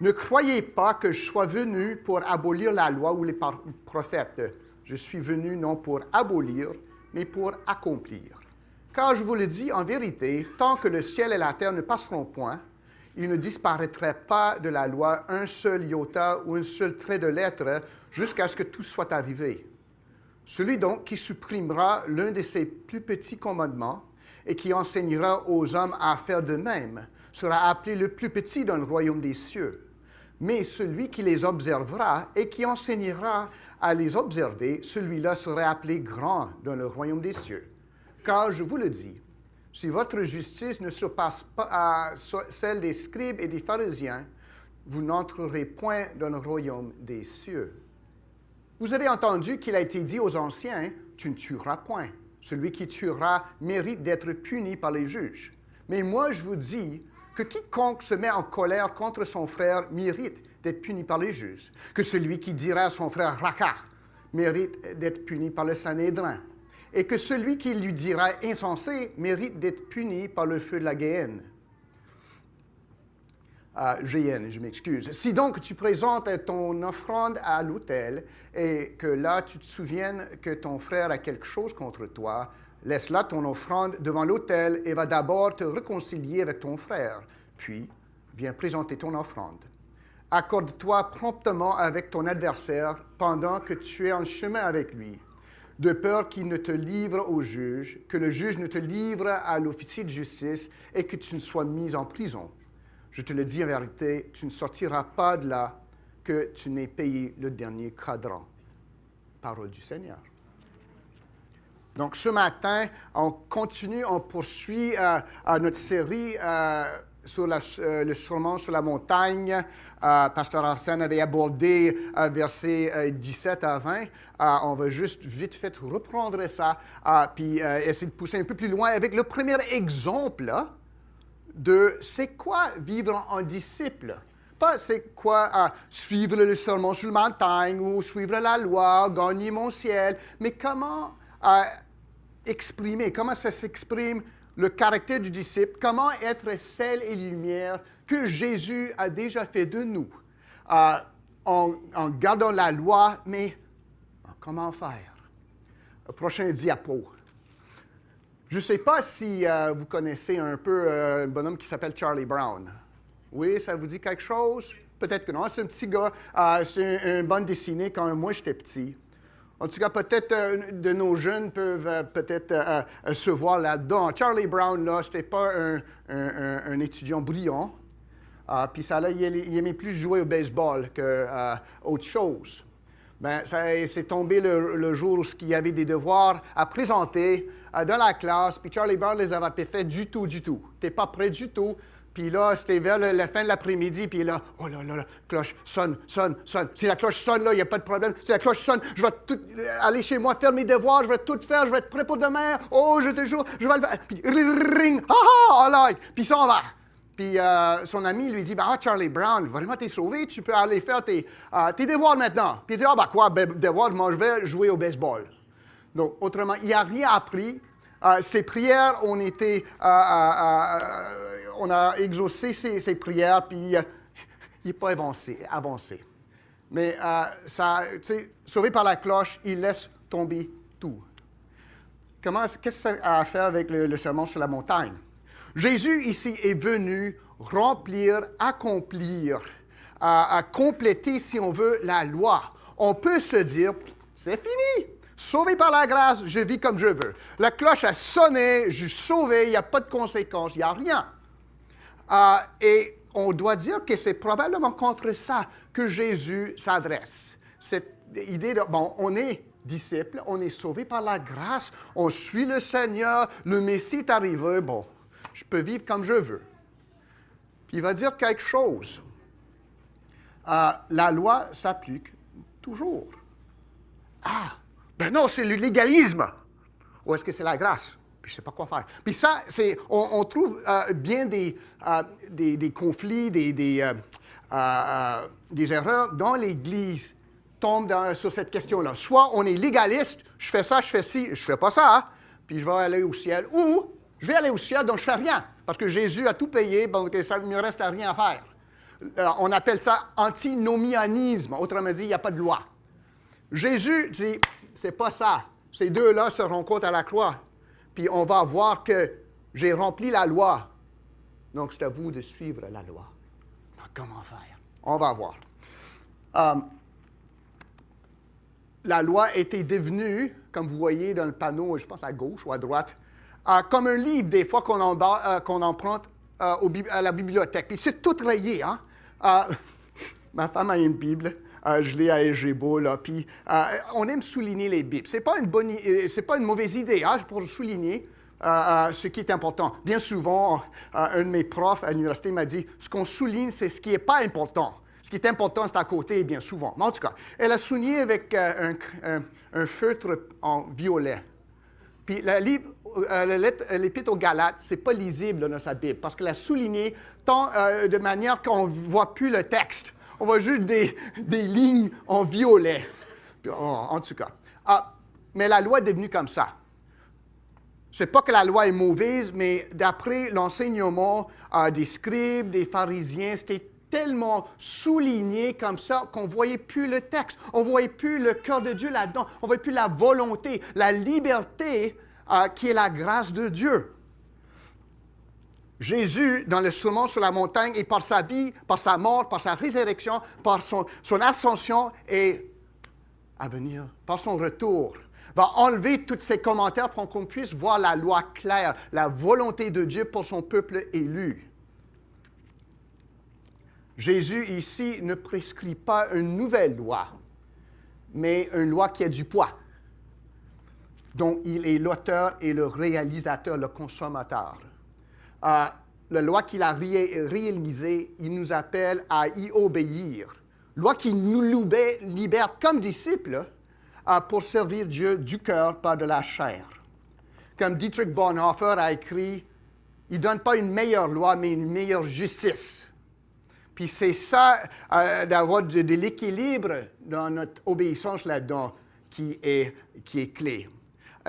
Ne croyez pas que je sois venu pour abolir la loi ou les prophètes. Je suis venu non pour abolir, mais pour accomplir. Car je vous le dis en vérité, tant que le ciel et la terre ne passeront point, il ne disparaîtrait pas de la loi un seul iota ou un seul trait de lettre jusqu'à ce que tout soit arrivé. Celui donc qui supprimera l'un de ces plus petits commandements et qui enseignera aux hommes à faire de même sera appelé le plus petit dans le royaume des cieux. Mais celui qui les observera et qui enseignera à les observer, celui-là sera appelé grand dans le royaume des cieux. Car je vous le dis, si votre justice ne surpasse pas celle des scribes et des pharisiens, vous n'entrerez point dans le royaume des cieux. Vous avez entendu qu'il a été dit aux anciens, « Tu ne tueras point. Celui qui tuera mérite d'être puni par les juges. » Mais moi, je vous dis que quiconque se met en colère contre son frère mérite d'être puni par les juges, que celui qui dira à son frère « Raka » mérite d'être puni par le Sanhédrin, et que celui qui lui dira insensé mérite d'être puni par le feu de la géhenne. GN, je m'excuse. Si donc tu présentes ton offrande à l'autel et que là tu te souviennes que ton frère a quelque chose contre toi, laisse là ton offrande devant l'autel et va d'abord te réconcilier avec ton frère. Puis, viens présenter ton offrande. Accorde-toi promptement avec ton adversaire pendant que tu es en chemin avec lui, de peur qu'il ne te livre au juge, que le juge ne te livre à l'officier de justice et que tu ne sois mis en prison. Je te le dis en vérité, tu ne sortiras pas de là que tu n'aies payé le dernier cadran. Parole du Seigneur. Donc, ce matin, on continue, on poursuit notre série sur le sermon sur la montagne. Pasteur Arsène avait abordé versets 17 à 20. On va juste vite fait reprendre ça, puis essayer de pousser un peu plus loin avec le premier exemple là, de c'est quoi vivre en disciple. Pas c'est quoi suivre le sermon sur la montagne ou suivre la loi, gagner mon ciel, mais comment exprimer, comment ça s'exprime le caractère du disciple, comment être sel et lumière que Jésus a déjà fait de nous, en gardant la loi, mais comment faire? Le prochain diapo. Je ne sais pas si vous connaissez un peu un bonhomme qui s'appelle Charlie Brown. Oui, ça vous dit quelque chose? Peut-être que non. C'est un petit gars. C'est une bande dessinée quand moi j'étais petit. En tout cas, peut-être de nos jeunes peuvent peut-être se voir là-dedans. Charlie Brown, là, c'était pas un étudiant brillant. Puis ça, là, il aimait plus jouer au baseball qu'autre chose. Ben, c'est tombé le jour où il y avait des devoirs à présenter dans la classe, puis Charlie Brown les avait pas fait du tout. T'es pas prêt du tout. Puis là, c'était vers la fin de l'après-midi, puis là, oh là là, la cloche sonne. Si la cloche sonne, là, il n'y a pas de problème. Si la cloche sonne, je vais aller chez moi faire mes devoirs, je vais tout faire, je vais être prêt pour demain. Oh, je te jure, je vais le faire. Puis ring, puis il s'en va. Puis son ami lui dit, Charlie Brown, vraiment, t'es sauvé, tu peux aller faire tes devoirs maintenant. Puis il dit, devoirs, moi, je vais jouer au baseball. Donc, autrement, il n'a rien appris. Ses prières, on a exaucé ses prières, puis il n'est pas avancé. Mais sauvé par la cloche, il laisse tomber tout. Qu'est-ce que ça a à faire avec le sermon sur la montagne? Jésus, ici, est venu remplir, accomplir, à compléter, si on veut, la loi. On peut se dire, c'est fini. Sauvé par la grâce, je vis comme je veux. La cloche a sonné, je suis sauvé, il n'y a pas de conséquences, il n'y a rien. Et on doit dire que c'est probablement contre ça que Jésus s'adresse. Cette idée de, on est disciple, on est sauvé par la grâce, on suit le Seigneur, le Messie est arrivé, je peux vivre comme je veux. Puis il va dire quelque chose. La loi s'applique toujours. Non, c'est le légalisme. Ou est-ce que c'est la grâce? Puis je ne sais pas quoi faire. Puis ça, on trouve bien des conflits, des erreurs dans l'Église tombent sur cette question-là. Soit on est légaliste, je fais ça, je fais ci, je ne fais pas ça, puis je vais aller au ciel. Ou je vais aller au ciel, donc je ne fais rien. Parce que Jésus a tout payé, donc ça ne me reste à rien à faire. On appelle ça antinomianisme. Autrement dit, il n'y a pas de loi. Jésus dit, c'est pas ça. Ces deux-là se rencontrent à la croix. Puis on va voir que j'ai rempli la loi. Donc c'est à vous de suivre la loi. Alors, comment faire? On va voir. La loi était devenue, comme vous voyez dans le panneau, je pense à gauche ou à droite, comme un livre des fois qu'on emprunte à la bibliothèque. Puis c'est tout rayé. Ma femme a une Bible. Je l'ai à Egebo, là. Puis on aime souligner les Bibles. C'est pas une mauvaise idée, pour souligner ce qui est important. Bien souvent, un de mes profs à l'université m'a dit, ce qu'on souligne, c'est ce qui n'est pas important. Ce qui est important, c'est à côté, bien souvent. Mais en tout cas, elle a souligné avec un feutre en violet. Puis l'Épître aux Galates, ce n'est pas lisible dans sa Bible, parce qu'elle a souligné tant de manière qu'on ne voit plus le texte. On voit juste des lignes en violet. Puis, en tout cas. Mais la loi est devenue comme ça. Ce n'est pas que la loi est mauvaise, mais d'après l'enseignement des scribes, des pharisiens, c'était tellement souligné comme ça qu'on ne voyait plus le texte, on ne voyait plus le cœur de Dieu là-dedans, on ne voyait plus la volonté, la liberté qui est la grâce de Dieu. Jésus, dans le sermon sur la montagne, et par sa vie, par sa mort, par sa résurrection, par son ascension et à venir, par son retour, va enlever tous ces commentaires pour qu'on puisse voir la loi claire, la volonté de Dieu pour son peuple élu. Jésus ici ne prescrit pas une nouvelle loi, mais une loi qui a du poids, dont il est l'auteur et le réalisateur, le consommateur. La loi qu'il a réalisée, il nous appelle à y obéir. Loi qui nous libère comme disciples pour servir Dieu du cœur, pas de la chair. Comme Dietrich Bonhoeffer a écrit, il ne donne pas une meilleure loi, mais une meilleure justice. Puis c'est ça, d'avoir de l'équilibre dans notre obéissance là-dedans qui est clé.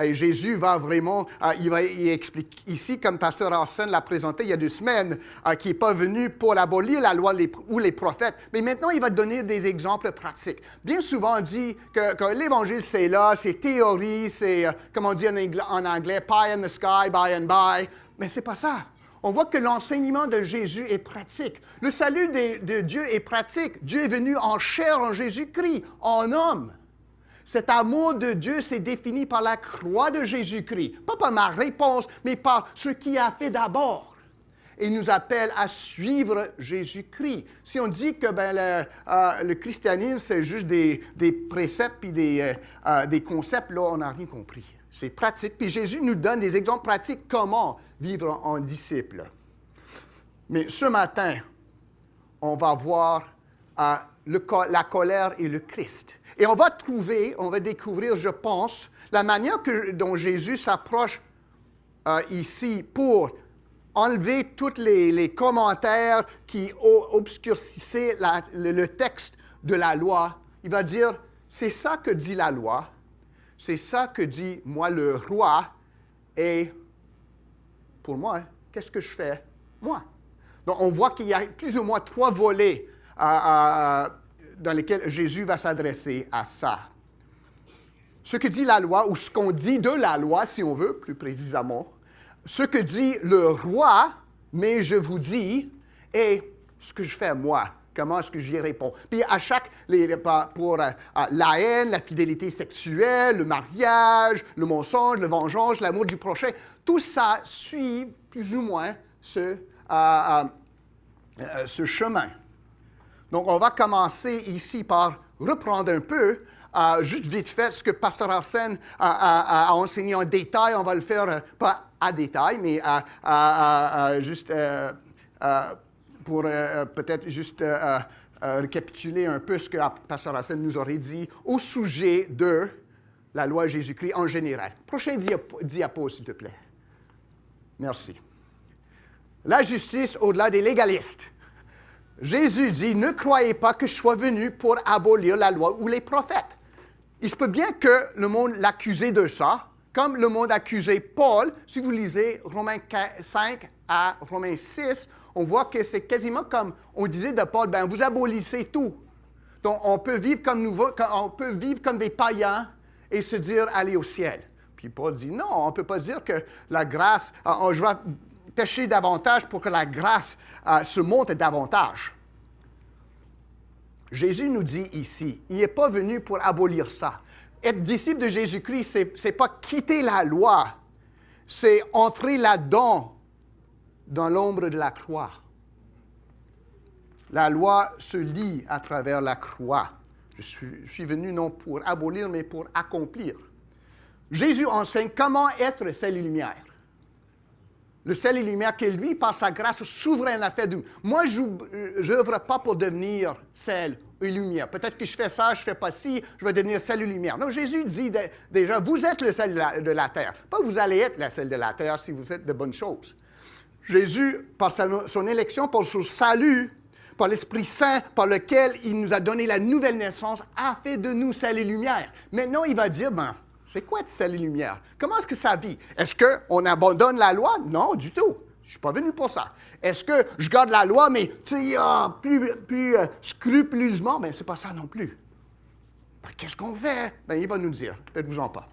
Et Jésus va vraiment, il explique ici, comme Pasteur Arsène l'a présenté il y a 2 semaines, qui n'est pas venu pour abolir la loi ou les prophètes, mais maintenant il va donner des exemples pratiques. Bien souvent on dit que l'Évangile c'est là, c'est théorie, c'est, comme on dit en anglais, pie in the sky, by and by, mais c'est pas ça. On voit que l'enseignement de Jésus est pratique. Le salut de Dieu est pratique. Dieu est venu en chair, en Jésus-Christ, en homme. Cet amour de Dieu s'est défini par la croix de Jésus-Christ. Pas par ma réponse, mais par ce qu'il a fait d'abord. Et il nous appelle à suivre Jésus-Christ. Si on dit que le christianisme, c'est juste des préceptes et des concepts, là, on n'a rien compris. C'est pratique. Puis Jésus nous donne des exemples pratiques comment vivre en disciple. Mais ce matin, on va voir la colère et le Christ. Et on va découvrir, je pense, la manière dont Jésus s'approche ici pour enlever tous les commentaires qui obscurcissaient le texte de la loi. Il va dire, c'est ça que dit la loi, c'est ça que dit moi le roi, et pour moi, qu'est-ce que je fais? Moi. Donc on voit qu'il y a plus ou moins 3 volets dans lesquels Jésus va s'adresser à ça. Ce que dit la loi, ou ce qu'on dit de la loi, si on veut, plus précisément, ce que dit le roi, mais je vous dis, et ce que je fais moi, comment est-ce que j'y réponds. Puis à chaque, pour la haine, la fidélité sexuelle, le mariage, le mensonge, le vengeance, l'amour du prochain, tout ça suit plus ou moins ce chemin. Donc, on va commencer ici par reprendre un peu, juste vite fait, ce que Pasteur Arsène a enseigné en détail. On va le faire, pas à détail, mais juste pour peut-être juste récapituler un peu ce que Pasteur Arsène nous aurait dit au sujet de la loi Jésus-Christ en général. Prochain diapo, s'il te plaît. Merci. La justice au-delà des légalistes. Jésus dit, ne croyez pas que je sois venu pour abolir la loi ou les prophètes. Il se peut bien que le monde l'accusait de ça, comme le monde accusait Paul. Si vous lisez Romains 5 à Romains 6, on voit que c'est quasiment comme on disait de Paul, vous abolissez tout. Donc on peut vivre comme des païens et se dire, allez au ciel. Puis Paul dit, non, on ne peut pas dire que la grâce, je vais pécher davantage pour que la grâce se monte davantage. Jésus nous dit ici, il n'est pas venu pour abolir ça. Être disciple de Jésus-Christ, ce n'est pas quitter la loi, c'est entrer là-dedans, dans l'ombre de la croix. La loi se lit à travers la croix. Je suis venu non pour abolir, mais pour accomplir. Jésus enseigne comment être sel et lumière. Le sel et lumière que lui, par sa grâce souveraine, a fait de nous. Moi, je n'œuvre pas pour devenir sel et lumière. Peut-être que je fais ça, je ne fais pas ci, je vais devenir sel et lumière. Non, Jésus dit déjà, vous êtes le sel de la terre. Pas vous allez être le sel de la terre si vous faites de bonnes choses. Jésus, par son élection, par son salut, par l'Esprit Saint, par lequel il nous a donné la nouvelle naissance, a fait de nous sel et lumière. Maintenant, il va dire, C'est quoi être sel et lumière? Comment est-ce que ça vit? Est-ce qu'on abandonne la loi? Non, du tout. Je ne suis pas venu pour ça. Est-ce que je garde la loi, mais plus scrupuleusement? Bien, ce n'est pas ça non plus. Ben, qu'est-ce qu'on fait? Bien, il va nous dire. Faites-vous-en pas.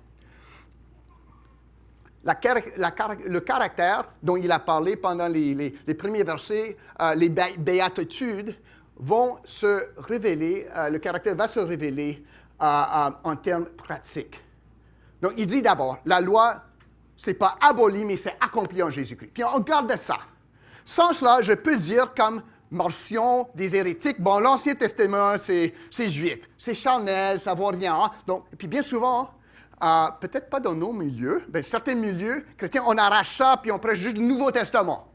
Le caractère dont il a parlé pendant les premiers versets, les béatitudes, vont se révéler, le caractère va se révéler en termes pratiques. Donc, il dit d'abord, la loi, ce n'est pas aboli, mais c'est accompli en Jésus-Christ. Puis on garde ça. Sans cela, je peux dire comme Marcion des hérétiques, bon, l'Ancien Testament, c'est juif, c'est charnel, ça ne vaut rien. Hein? Donc, puis bien souvent, peut-être pas dans nos milieux, mais certains milieux chrétiens, on arrache ça, puis on prêche juste le Nouveau Testament.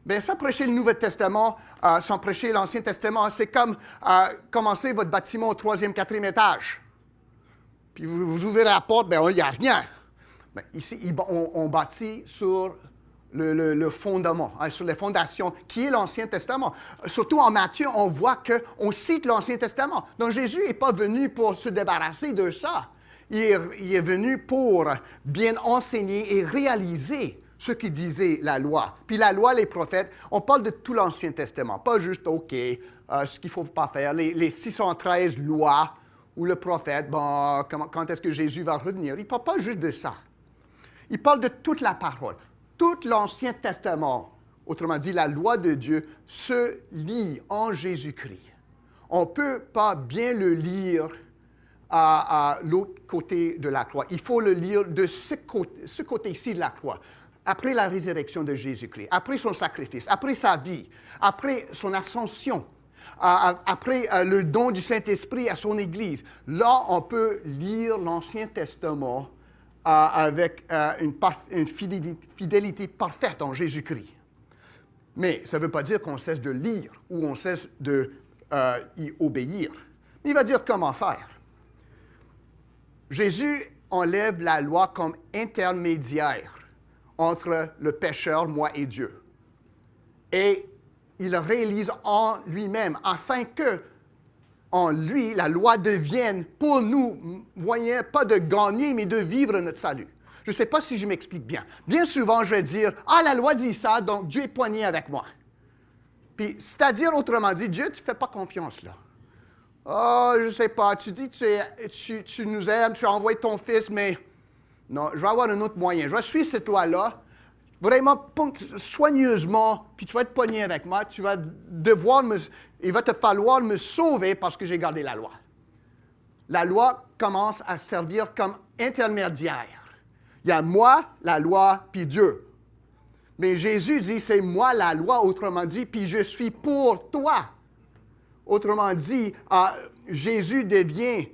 Bien, sans prêcher le Nouveau Testament, sans prêcher l'Ancien Testament, c'est comme commencer votre bâtiment au 3e, 4e étage. Puis vous ouvrez la porte, bien, il n'y a rien. Bien, ici, on bâtit sur le fondement, sur les fondations, qui est l'Ancien Testament. Surtout en Matthieu, on voit qu'on cite l'Ancien Testament. Donc, Jésus n'est pas venu pour se débarrasser de ça. Il est venu pour bien enseigner et réaliser ce qui disait la loi. Puis la loi, les prophètes, on parle de tout l'Ancien Testament, pas juste, OK, ce qu'il ne faut pas faire, les 613 lois ou le prophète, bon, quand est-ce que Jésus va revenir? Il ne parle pas juste de ça. Il parle de toute la parole. Tout l'Ancien Testament, autrement dit, la loi de Dieu, se lit en Jésus-Christ. On ne peut pas bien le lire à l'autre côté de la croix. Il faut le lire de ce côté-ci de la croix. Après la résurrection de Jésus-Christ, après son sacrifice, après sa vie, après son ascension, après le don du Saint-Esprit à son Église, là, on peut lire l'Ancien Testament avec une fidélité parfaite en Jésus-Christ. Mais ça ne veut pas dire qu'on cesse de lire ou on cesse d'y obéir. Mais il va dire comment faire. Jésus enlève la loi comme intermédiaire entre le pécheur, moi et Dieu. Et il le réalise en lui-même, afin que, en lui, la loi devienne pour nous, voyez, pas de gagner, mais de vivre notre salut. Je ne sais pas si je m'explique bien. Bien souvent, je vais dire, « Ah, la loi dit ça, donc Dieu est poigné avec moi. » Puis, c'est-à-dire, autrement dit, Dieu, tu ne fais pas confiance là. « Oh, je ne sais pas, tu dis que tu nous aimes, tu as envoyé ton fils, mais non, je vais avoir un autre moyen. Je vais suivre cette loi-là, vraiment soigneusement, puis tu vas être poigné avec moi, tu vas il va te falloir me sauver parce que j'ai gardé la loi. » La loi commence à servir comme intermédiaire. Il y a moi, la loi, puis Dieu. Mais Jésus dit, c'est moi la loi, autrement dit, puis je suis pour toi. Autrement dit, Jésus devient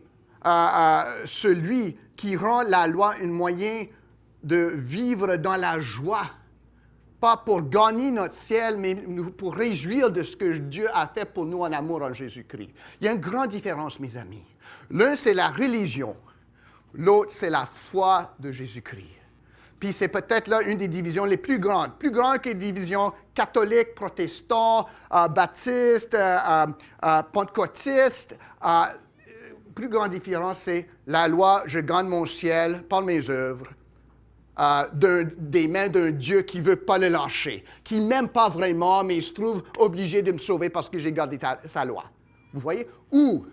celui qui rend la loi un moyen de vivre dans la joie. Pas pour gagner notre ciel, mais pour réjouir de ce que Dieu a fait pour nous en amour en Jésus-Christ. Il y a une grande différence, mes amis. L'un, c'est la religion. L'autre, c'est la foi de Jésus-Christ. Puis c'est peut-être là une des divisions les plus grandes que les divisions catholiques, protestants, baptistes, pentecôtistes. Plus grande différence, c'est la loi, je gagne mon ciel par mes œuvres, des mains d'un Dieu qui ne veut pas le lâcher, qui ne m'aime pas vraiment, mais il se trouve obligé de me sauver parce que j'ai gardé sa loi. Vous voyez? Ou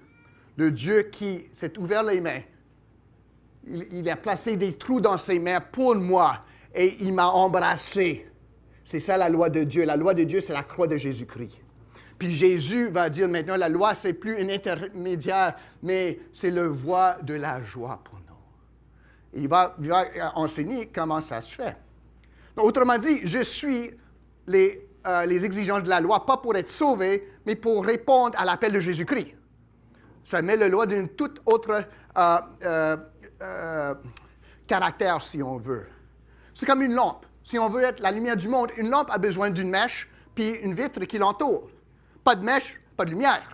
le Dieu qui s'est ouvert les mains, il a placé des trous dans ses mains pour moi et il m'a embrassé. C'est ça la loi de Dieu. La loi de Dieu, c'est la croix de Jésus-Christ. Puis Jésus va dire maintenant, la loi, c'est plus un intermédiaire, mais c'est le voie de la joie pour nous. Il va enseigner comment ça se fait. Donc, autrement dit, je suis les exigences de la loi, pas pour être sauvé, mais pour répondre à l'appel de Jésus-Christ. Ça met la loi d'un tout autre caractère, si on veut. C'est comme une lampe. Si on veut être la lumière du monde, une lampe a besoin d'une mèche puis une vitre qui l'entoure. Pas de mèche, pas de lumière.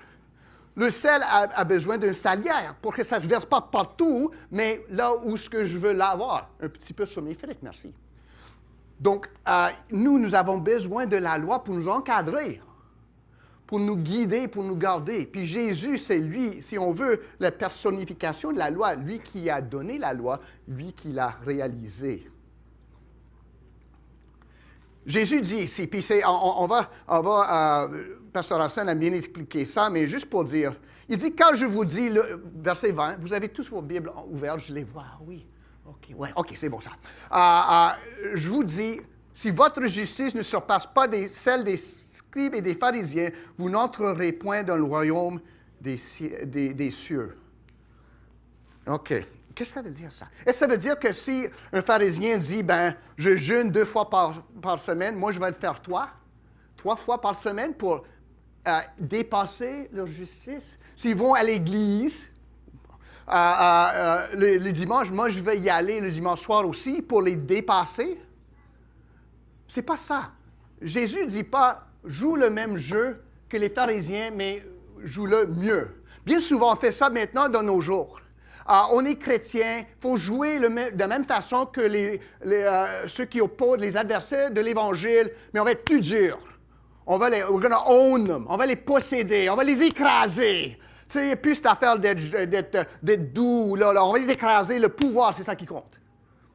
Le sel a besoin d'une salière pour que ça ne se verse pas partout, mais là où ce que je veux l'avoir. Un petit peu sur mes frites, merci. Donc, nous avons besoin de la loi pour nous encadrer, pour nous guider, pour nous garder. Puis Jésus, c'est lui, si on veut, la personnification de la loi, lui qui a donné la loi, lui qui l'a réalisée. Jésus dit ici, puis Pasteur Hassan a bien expliqué ça, mais juste pour dire, il dit, quand je vous dis, verset 20, vous avez tous vos Bibles ouvertes, je les vois, oui, ok, c'est bon ça. Je vous dis, si votre justice ne surpasse pas celle des scribes et des pharisiens, vous n'entrerez point dans le royaume des cieux. OK. Qu'est-ce que ça veut dire, ça? Est-ce que ça veut dire que si un pharisien dit, je jeûne 2 fois par semaine, moi, je vais le faire 3 fois par semaine pour dépasser leur justice? S'ils vont à l'église le dimanche, moi, je vais y aller le dimanche soir aussi pour les dépasser? C'est pas ça. Jésus ne dit pas, joue le même jeu que les pharisiens, mais joue-le mieux. Bien souvent, on fait ça maintenant dans nos jours. On est chrétien, il faut jouer de la même façon que ceux qui opposent les adversaires de l'Évangile, mais on va être plus dur. We're going to own them. On va les posséder, on va les écraser. Tu sais, il n'y a plus cette affaire d'être doux. Là, on va les écraser, le pouvoir, c'est ça qui compte.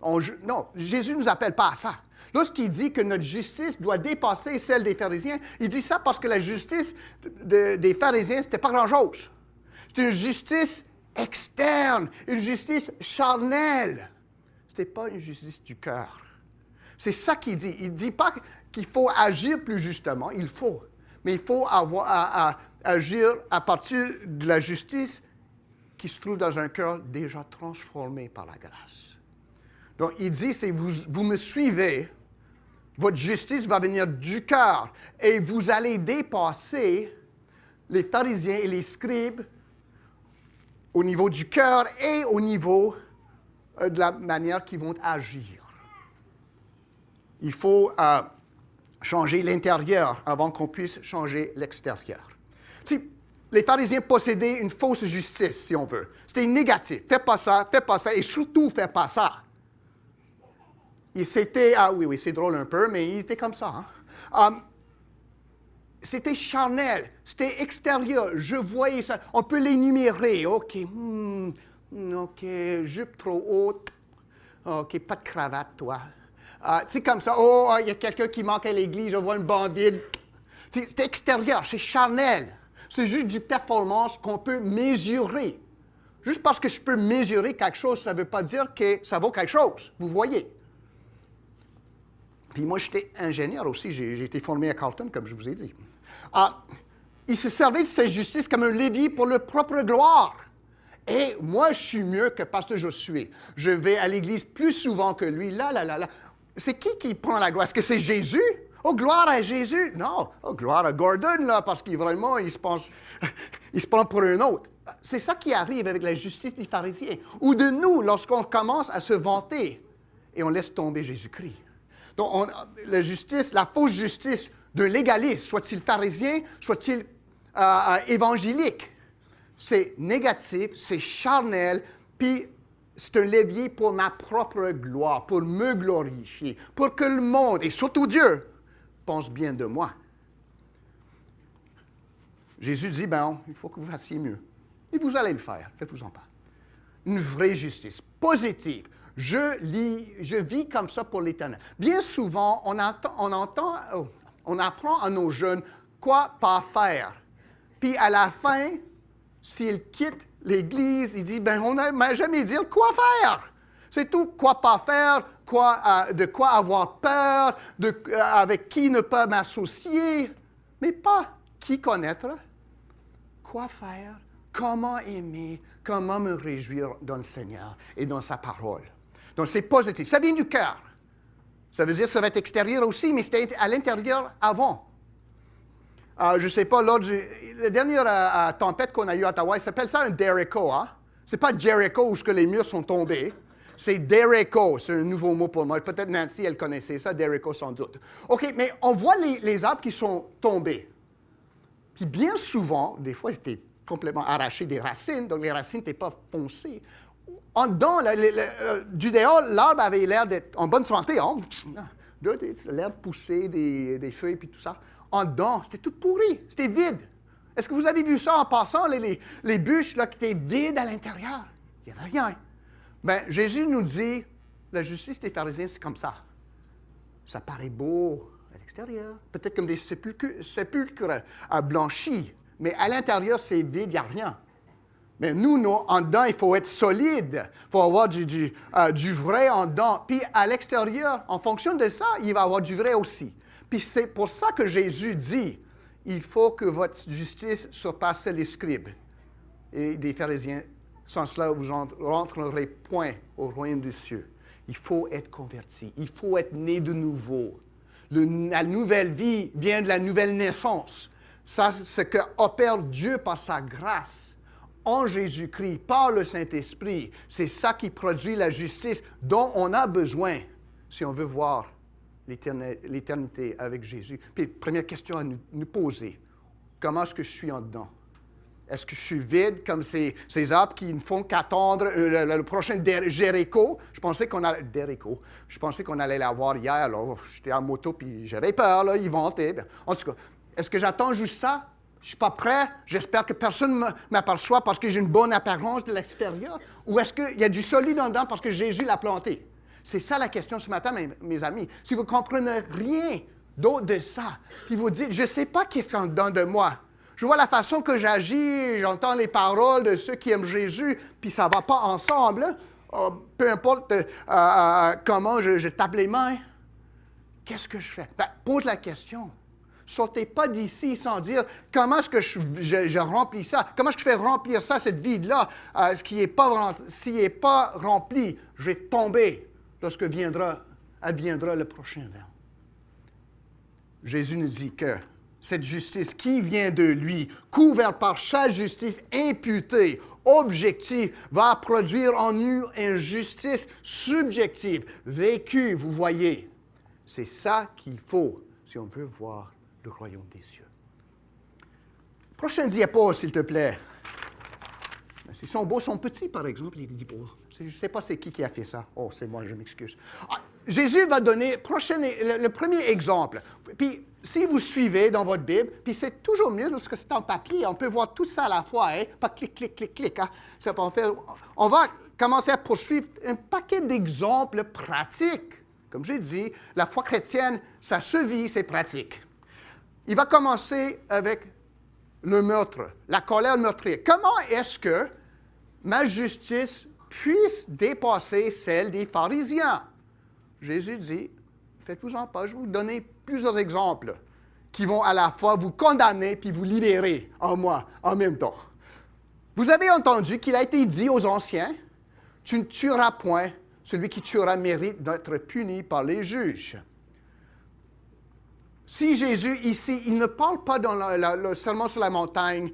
Non, Jésus ne nous appelle pas à ça. Lorsqu'il dit que notre justice doit dépasser celle des pharisiens, il dit ça parce que la justice des pharisiens, ce n'était pas grand-chose. C'est une justice externe, une justice charnelle. Ce n'était pas une justice du cœur. C'est ça qu'il dit. Il ne dit pas qu'il faut agir plus justement, mais il faut agir à partir de la justice qui se trouve dans un cœur déjà transformé par la grâce. Donc, il dit, si vous me suivez, votre justice va venir du cœur et vous allez dépasser les pharisiens et les scribes au niveau du cœur et au niveau de la manière qu'ils vont agir. Il faut changer l'intérieur avant qu'on puisse changer l'extérieur. Si les pharisiens possédaient une fausse justice, si on veut. C'était négatif. Fais pas ça, et surtout, fais pas ça. Oui, c'est drôle un peu, mais il était comme ça. Hein? C'était charnel, c'était extérieur. Je voyais ça. On peut l'énumérer. OK, jupe trop haute. OK, pas de cravate, toi. C'est comme ça. Il y a quelqu'un qui manque à l'église, je vois une banc vide. C'est extérieur, c'est charnel. C'est juste du performance qu'on peut mesurer. Juste parce que je peux mesurer quelque chose, ça ne veut pas dire que ça vaut quelque chose. Vous voyez. Puis moi, j'étais ingénieur aussi. J'ai été formé à Carleton, comme je vous ai dit. Il se servait de sa justice comme un levier pour leur propre gloire. Et moi, je suis mieux que Pasteur Josué. Je vais à l'église plus souvent que lui. Là. C'est qui prend la gloire? Est-ce que c'est Jésus? Oh, gloire à Jésus! Non. Oh, gloire à Gordon, là, parce qu'il vraiment, il se prend pour un autre. C'est ça qui arrive avec la justice des pharisiens. Ou de nous, lorsqu'on commence à se vanter et on laisse tomber Jésus-Christ. Donc, la fausse justice d'un légaliste, soit-il pharisien, soit-il évangélique, c'est négatif, c'est charnel, puis c'est un levier pour ma propre gloire, pour me glorifier, pour que le monde, et surtout Dieu, pense bien de moi. Jésus dit, il faut que vous fassiez mieux. Et vous allez le faire, faites-vous-en pas. Une vraie justice, positive. Je vis comme ça pour l'éternel. Bien souvent, on apprend à nos jeunes quoi pas faire. Puis à la fin, s'ils quittent l'Église, ils disent, on n'a jamais dit quoi faire. C'est tout, quoi pas faire, de quoi avoir peur, avec qui ne pas m'associer, mais pas qui connaître, quoi faire, comment aimer, comment me réjouir dans le Seigneur et dans sa parole. Donc, c'est positif. Ça vient du cœur. Ça veut dire que ça va être extérieur aussi, mais c'était à l'intérieur avant. Je ne sais pas, la dernière tempête qu'on a eue à Ottawa, ça s'appelle ça un Dericho. Hein? Ce n'est pas Jericho où les murs sont tombés. C'est Dericho. C'est un nouveau mot pour moi. Peut-être Nancy, elle connaissait ça, Dericho sans doute. OK, mais on voit les arbres qui sont tombés. Puis bien souvent, des fois, ils étaient complètement arrachés des racines, donc les racines n'étaient pas foncées. En dedans, du dehors, l'arbre avait l'air d'être en bonne santé. L'air poussé, des feuilles, puis tout ça. en dedans, c'était tout pourri, c'était vide. Est-ce que vous avez vu ça en passant, les bûches là, qui étaient vides à l'intérieur? Il n'y avait rien. Bien, Jésus nous dit, la justice des pharisiens, c'est comme ça. Ça paraît beau à l'extérieur, peut-être comme des sépulcres blanchis, mais à l'intérieur, c'est vide, il n'y a rien. Mais nous, en dedans, il faut être solide. Il faut avoir du vrai en dedans. Puis à l'extérieur, en fonction de ça, il va y avoir du vrai aussi. Puis c'est pour ça que Jésus dit, il faut que votre justice surpasse celle des scribes et des pharisiens. Sans cela, vous ne rentrerez point au royaume des cieux. Il faut être converti. Il faut être né de nouveau. La nouvelle vie vient de la nouvelle naissance. Ça, c'est ce qu'opère Dieu par sa grâce. En Jésus-Christ, par le Saint-Esprit, c'est ça qui produit la justice dont on a besoin si on veut voir l'éternité avec Jésus. Puis, première question à nous poser, comment est-ce que je suis en dedans? Est-ce que je suis vide comme ces arbres qui ne font qu'attendre le prochain Jéricho? Je pensais qu'on allait l'avoir hier. Alors, j'étais en moto puis j'avais peur, là, ils vantaient. En tout cas, est-ce que j'attends juste ça? Je ne suis pas prêt. J'espère que personne ne m'aperçoit parce que j'ai une bonne apparence de l'extérieur. Ou est-ce qu'il y a du solide en dedans parce que Jésus l'a planté? C'est ça la question ce matin, mes amis. Si vous ne comprenez rien d'autre de ça, puis vous dites, je ne sais pas qui est en dedans de moi. Je vois la façon que j'agis, j'entends les paroles de ceux qui aiment Jésus, puis ça ne va pas ensemble. Peu importe comment je tape les mains. Qu'est-ce que je fais? Ben, pose la question. Sortez pas d'ici sans dire comment est-ce que je remplis ça, comment est-ce que je fais remplir ça, cette vide-là, s'il n'est pas rempli, je vais tomber lorsque adviendra le prochain vent. Jésus nous dit que cette justice qui vient de lui, couverte par sa justice imputée, objective, va produire en nous une justice subjective, vécue, vous voyez. C'est ça qu'il faut si on veut voir le royaume des cieux. Prochain diapo, s'il te plaît. Ils sont beaux, sont petits, par exemple, les diapos. Je ne sais pas c'est qui a fait ça. Oh, c'est moi, je m'excuse. Jésus va donner le premier exemple. Puis, si vous suivez dans votre Bible, puis c'est toujours mieux lorsque c'est en papier, on peut voir tout ça à la fois, hein? Pas clic, clic, clic, clic. Hein? On va commencer à poursuivre un paquet d'exemples pratiques. Comme j'ai dit, la foi chrétienne, ça se vit, c'est pratique. Il va commencer avec le meurtre, la colère meurtrière. Comment est-ce que ma justice puisse dépasser celle des pharisiens? Jésus dit, faites-vous-en pas, je vais vous donner plusieurs exemples qui vont à la fois vous condamner puis vous libérer en moi en même temps. Vous avez entendu qu'il a été dit aux anciens, tu ne tueras point, celui qui tuera mérite d'être puni par les juges. Si Jésus, ici, il ne parle pas dans le sermon sur la montagne,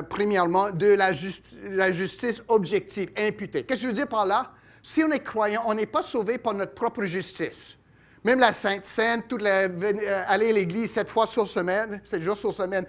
premièrement, de la justice objective, imputée. Qu'est-ce que je veux dire par là? Si on est croyant, on n'est pas sauvé par notre propre justice. Même la Sainte Seine, aller à l'église 7 jours sur semaine,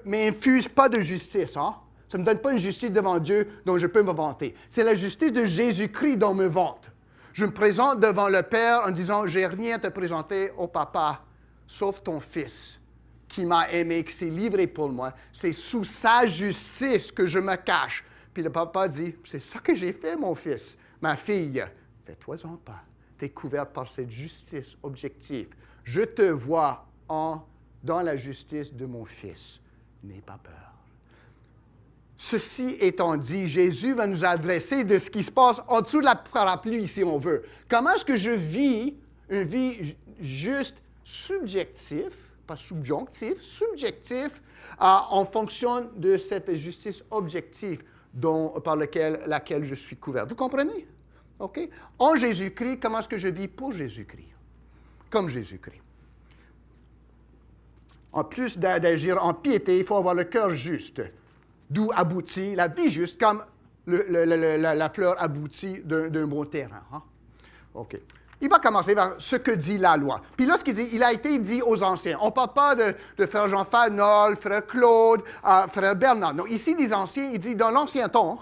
m'infuse pas de justice. Hein? Ça ne me donne pas une justice devant Dieu dont je peux me vanter. C'est la justice de Jésus-Christ dont me vante. Je me présente devant le Père en disant, j'ai rien à te présenter au Papa, sauf ton Fils, qui m'a aimé, qui s'est livré pour moi. C'est sous sa justice que je me cache. Puis le Papa dit, c'est ça que j'ai fait, mon fils. Ma fille, fais-toi-en pas. Tu es couverte par cette justice objective. Je te vois dans la justice de mon Fils. N'aie pas peur. Ceci étant dit, Jésus va nous adresser de ce qui se passe en dessous de la parapluie, si on veut. Comment est-ce que je vis une vie juste subjective, pas subjonctive, subjective, en fonction de cette justice objective par laquelle je suis couvert. Vous comprenez? OK? En Jésus-Christ, comment est-ce que je vis pour Jésus-Christ? Comme Jésus-Christ. En plus d'agir en piété, il faut avoir le cœur juste. D'où aboutit la vie juste, comme la fleur aboutit d'un bon terrain. Hein? OK. Il va commencer par ce que dit la loi. Puis lorsqu'il dit, il a été dit aux anciens. On ne parle pas de frère Jean Fanol, frère Claude, frère Bernard. Non, ici, les anciens, il dit, dans l'ancien temps,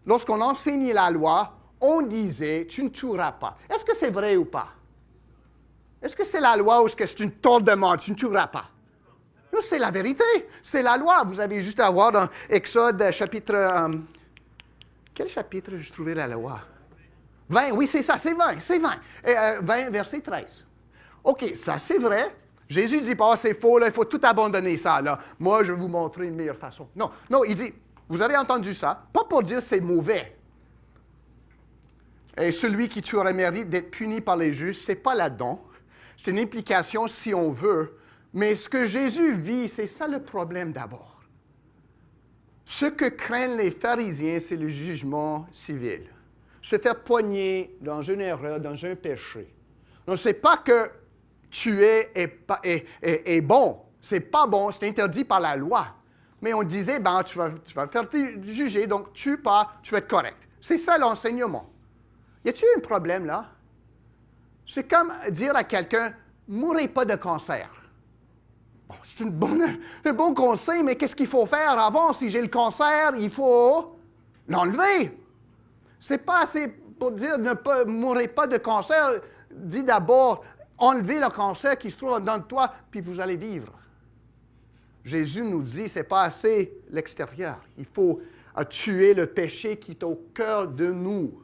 lorsqu'on enseignait la loi, on disait, tu ne tueras pas. Est-ce que c'est vrai ou pas? Est-ce que c'est la loi ou est-ce que c'est une tour de mort? Tu ne tueras pas. Non, c'est la vérité. C'est la loi. Vous avez juste à voir dans Exode chapitre... quel chapitre j'ai trouvé la loi? 20, oui, c'est ça, c'est 20, c'est 20. 20, verset 13. OK, ça c'est vrai. Jésus ne dit pas, c'est faux, là, il faut tout abandonner ça. Là. Moi, je vais vous montrer une meilleure façon. Non, non, il dit, vous avez entendu ça, pas pour dire c'est mauvais. Et celui qui tuerait mérite d'être puni par les juges, c'est pas là-dedans. C'est une implication si on veut. Mais ce que Jésus vit, c'est ça le problème d'abord. Ce que craignent les pharisiens, c'est le jugement civil. Se faire poigner dans une erreur, dans un péché. Donc, ce n'est pas que tuer est bon. Ce n'est pas bon, c'est interdit par la loi. Mais on disait, ben, tu vas faire juger, donc tue pas, tu vas être correct. C'est ça l'enseignement. Y a-t-il un problème là? C'est comme dire à quelqu'un, mourrez pas de cancer. Bon, c'est un bon conseil, mais qu'est-ce qu'il faut faire avant? Si j'ai le cancer, il faut l'enlever. C'est pas assez pour dire mourrez pas de cancer. Dis d'abord, enlevez le cancer qui se trouve dans toi, puis vous allez vivre. Jésus nous dit, c'est pas assez l'extérieur. Il faut tuer le péché qui est au cœur de nous.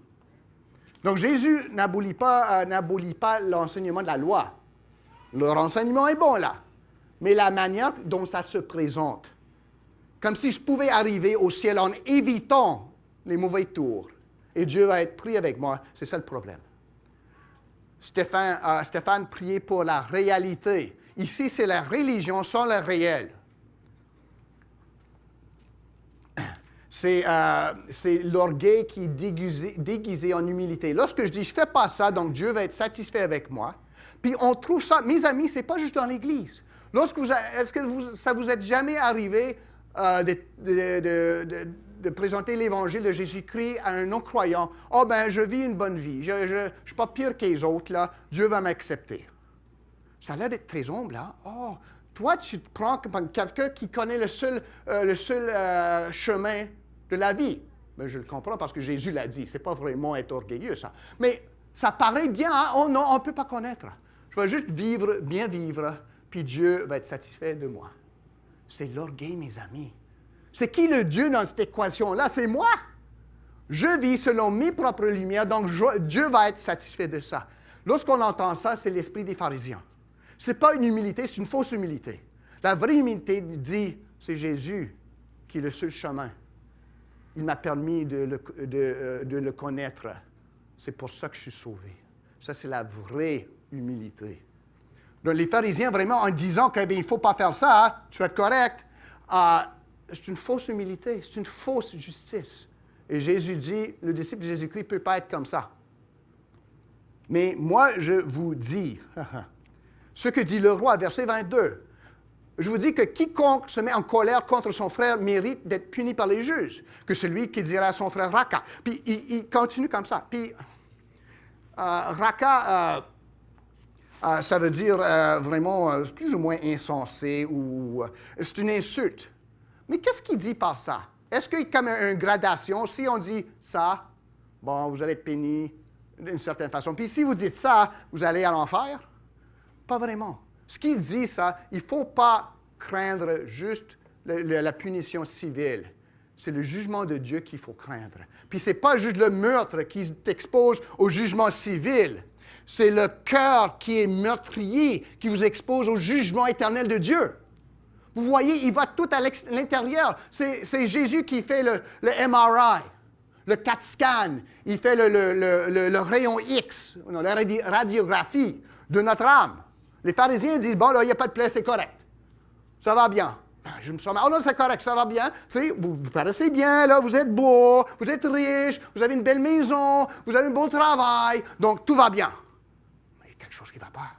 Donc Jésus n'abolit pas l'enseignement de la loi. Le renseignement est bon là, mais la manière dont ça se présente, comme si je pouvais arriver au ciel en évitant les mauvais tours, et Dieu va être pris avec moi, c'est ça le problème. Stéphane priait pour la réalité. Ici, c'est la religion sans le réel. C'est l'orgueil qui est déguisé en humilité. Lorsque je dis, je ne fais pas ça, donc Dieu va être satisfait avec moi. Puis on trouve ça, mes amis, ce n'est pas juste dans l'Église. Est-ce que ça vous est jamais arrivé de présenter l'Évangile de Jésus-Christ à un non-croyant? « Oh ben, je vis une bonne vie, je ne suis pas pire que les autres, là, Dieu va m'accepter. » Ça a l'air d'être très humble, là. « Oh, toi, tu te prends comme quelqu'un qui connaît le seul chemin de la vie. » Mais je le comprends parce que Jésus l'a dit. Ce n'est pas vraiment être orgueilleux, ça. Mais ça paraît bien, hein? Oh non, on ne peut pas connaître. Je vais juste bien vivre, puis Dieu va être satisfait de moi. C'est l'orgueil, mes amis. C'est qui le Dieu dans cette équation-là? C'est moi. Je vis selon mes propres lumières, donc Dieu va être satisfait de ça. Lorsqu'on entend ça, c'est l'esprit des pharisiens. Ce n'est pas une humilité, c'est une fausse humilité. La vraie humilité dit, c'est Jésus qui est le seul chemin. Il m'a permis de le connaître. C'est pour ça que je suis sauvé. Ça, c'est la vraie humilité. Donc, les pharisiens, vraiment, en disant qu'il ne faut pas faire ça, hein, tu vas être correct, c'est une fausse humilité, c'est une fausse justice. Et Jésus dit, le disciple de Jésus-Christ ne peut pas être comme ça. Mais moi, je vous dis, ce que dit le roi, verset 22, je vous dis que quiconque se met en colère contre son frère mérite d'être puni par les juges, que celui qui dira à son frère Raka. Puis il continue comme ça. Puis Raka, ça veut dire vraiment plus ou moins insensé ou c'est une insulte. Mais qu'est-ce qu'il dit par ça? Est-ce qu'il y a comme une gradation? Si on dit ça, bon, vous allez être puni d'une certaine façon. Puis si vous dites ça, vous allez à l'enfer? Pas vraiment. Ce qu'il dit, ça, il ne faut pas craindre juste la punition civile. C'est le jugement de Dieu qu'il faut craindre. Puis ce n'est pas juste le meurtre qui t'expose au jugement civil. C'est le cœur qui est meurtrier qui vous expose au jugement éternel de Dieu. Vous voyez, il va tout à l'intérieur. C'est Jésus qui fait le MRI, le CAT scan. Il fait le rayon X, la radiographie de notre âme. Les pharisiens disent, bon, là, il n'y a pas de plaie, c'est correct. Ça va bien. Je me sens mal. Oh non, c'est correct, ça va bien. Tu sais, vous paraissez bien, là, vous êtes beau, vous êtes riche, vous avez une belle maison, vous avez un beau travail, donc tout va bien. Mais il y a quelque chose qui ne va pas.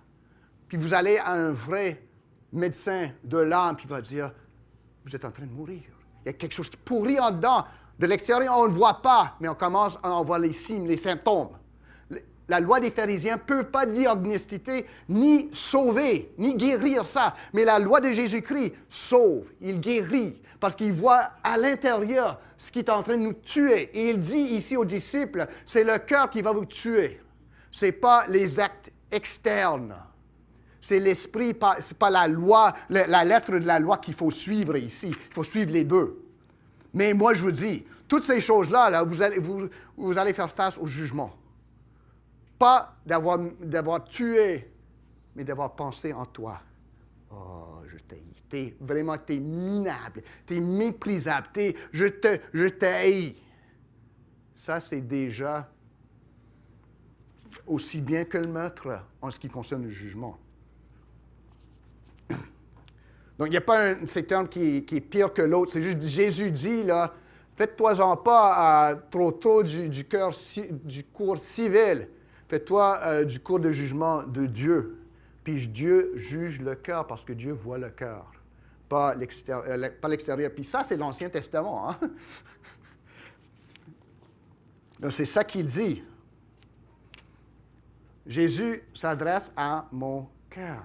Puis vous allez à un vrai médecin de l'âme, puis il va dire, vous êtes en train de mourir. Il y a quelque chose qui pourrit en dedans. De l'extérieur, on ne le voit pas, mais on commence à en voir les signes, les symptômes. La loi des pharisiens ne peut pas diagnostiquer, ni sauver, ni guérir ça. Mais la loi de Jésus-Christ sauve, il guérit, parce qu'il voit à l'intérieur ce qui est en train de nous tuer. Et il dit ici aux disciples, c'est le cœur qui va vous tuer. Ce n'est pas les actes externes. C'est l'esprit, ce n'est pas la loi, la lettre de la loi qu'il faut suivre ici. Il faut suivre les deux. Mais moi, je vous dis, toutes ces choses-là, là, vous allez faire face au jugement. Pas d'avoir tué, mais d'avoir pensé en toi. Oh, je t'haïs. T'es minable. T'es méprisable. Je t'haïs. Ça, c'est déjà aussi bien que le meurtre en ce qui concerne le jugement. Donc, il n'y a pas un secteur qui est pire que l'autre. C'est juste, Jésus dit, là, faites-toi-en pas trop du cours civil. Fais-toi du cours de jugement de Dieu. Puis Dieu juge le cœur parce que Dieu voit le cœur, pas l'extérieur. Puis ça, c'est l'Ancien Testament. Hein? Donc, c'est ça qu'il dit. Jésus s'adresse à mon cœur.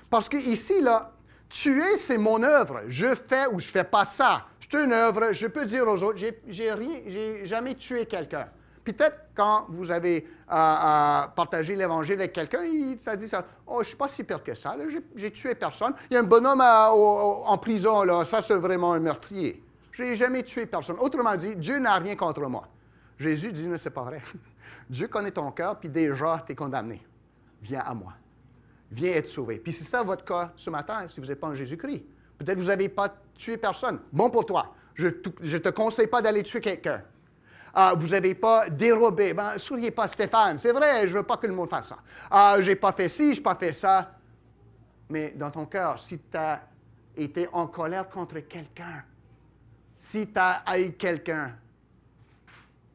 Parce que ici, là, tuer, c'est mon œuvre. Je fais ou je ne fais pas ça. C'est une œuvre. Je peux dire aux autres, j'ai jamais tué quelqu'un. Peut-être quand vous avez partagé l'Évangile avec quelqu'un, ça dit ça. Oh, je ne suis pas si pire que ça. J'ai tué personne. Il y a un bonhomme en prison, là. Ça, c'est vraiment un meurtrier. Je n'ai jamais tué personne. Autrement dit, Dieu n'a rien contre moi. Jésus dit, non, c'est pas vrai. Dieu connaît ton cœur, puis déjà, tu es condamné. Viens à moi. Viens être sauvé. Puis c'est ça votre cas ce matin, si vous n'êtes pas en Jésus-Christ. Peut-être que vous n'avez pas tué personne. Bon pour toi. Je ne te conseille pas d'aller tuer quelqu'un. Vous n'avez pas dérobé. Souriez pas, Stéphane. C'est vrai, je ne veux pas que le monde fasse ça. Je n'ai pas fait ci, je n'ai pas fait ça. Mais dans ton cœur, si tu as été en colère contre quelqu'un, si tu as haï quelqu'un,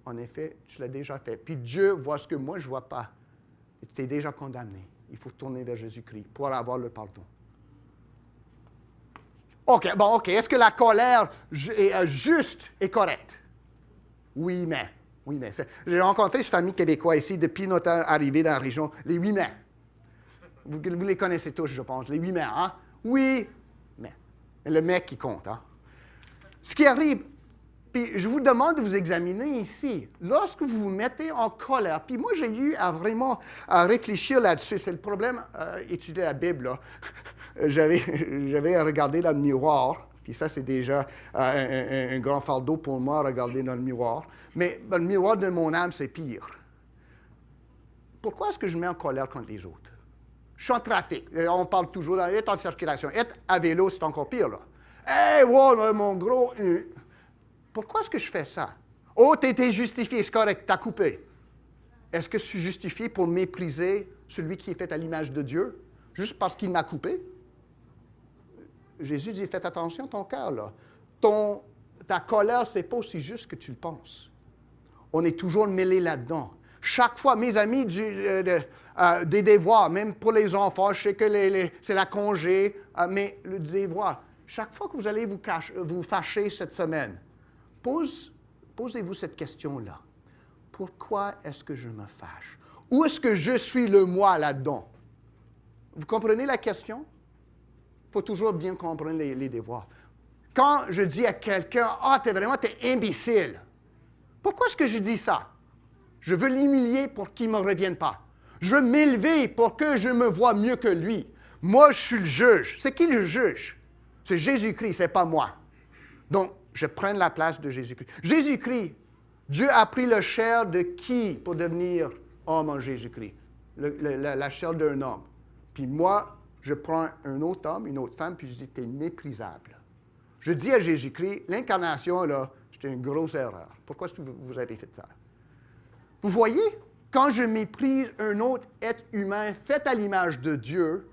en effet, tu l'as déjà fait. Puis Dieu voit ce que moi, je ne vois pas. Et tu es déjà condamné. Il faut tourner vers Jésus-Christ pour avoir le pardon. OK. Est-ce que la colère juste est correcte? Oui, mais. J'ai rencontré cette famille québécoise ici depuis notre arrivée dans la région. Les 8 mai. Vous les connaissez tous, je pense. Les 8 mai, hein? Oui, mais. Le mec qui compte, hein? Ce qui arrive, puis je vous demande de vous examiner ici. Lorsque vous vous mettez en colère, puis moi, j'ai eu à vraiment réfléchir là-dessus. C'est le problème, étudier la Bible, là. J'avais regardé dans le miroir, puis ça, c'est déjà un grand fardeau pour moi, regarder dans le miroir. Mais le miroir de mon âme, c'est pire. Pourquoi est-ce que je me mets en colère contre les autres? Je suis en trafic. On parle toujours d'être en circulation. Être à vélo, c'est encore pire, là. Hey, wow, mon gros... Pourquoi est-ce que je fais ça? Oh, t'es justifié, c'est correct, t'as coupé. Est-ce que je suis justifié pour mépriser celui qui est fait à l'image de Dieu, juste parce qu'il m'a coupé? Jésus dit, faites attention à ton cœur, là. Ta colère, c'est pas aussi juste que tu le penses. On est toujours mêlé là-dedans. Chaque fois, mes amis, des devoirs, même pour les enfants, je sais que c'est la congé, mais le devoir, chaque fois que vous allez vous fâcher cette semaine, posez-vous cette question-là. Pourquoi est-ce que je me fâche? Où est-ce que je suis le moi là-dedans? Vous comprenez la question? Il faut toujours bien comprendre les devoirs. Quand je dis à quelqu'un, « t'es imbécile », pourquoi est-ce que je dis ça? Je veux l'humilier pour qu'il ne me revienne pas. Je veux m'élever pour que je me voie mieux que lui. Moi, je suis le juge. C'est qui le juge? C'est Jésus-Christ, ce n'est pas moi. Donc, je prends la place de Jésus-Christ. Jésus-Christ, Dieu a pris la chair de qui pour devenir homme en Jésus-Christ? La chair d'un homme. Puis moi, je prends un autre homme, une autre femme, puis je dis, t'es méprisable. Je dis à Jésus-Christ, l'incarnation, là, c'était une grosse erreur. Pourquoi est-ce que vous avez fait ça? Vous voyez, quand je méprise un autre être humain fait à l'image de Dieu,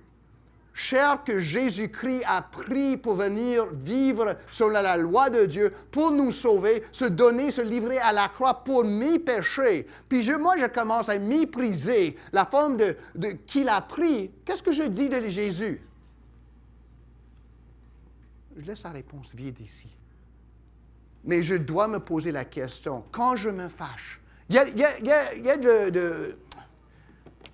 chair que Jésus-Christ a pris pour venir vivre selon la loi de Dieu, pour nous sauver, se donner, se livrer à la croix pour mes péchés. Puis moi, je commence à mépriser la forme qu'il a pris. Qu'est-ce que je dis de Jésus? Je laisse la réponse vide ici. Mais je dois me poser la question, quand je me fâche, il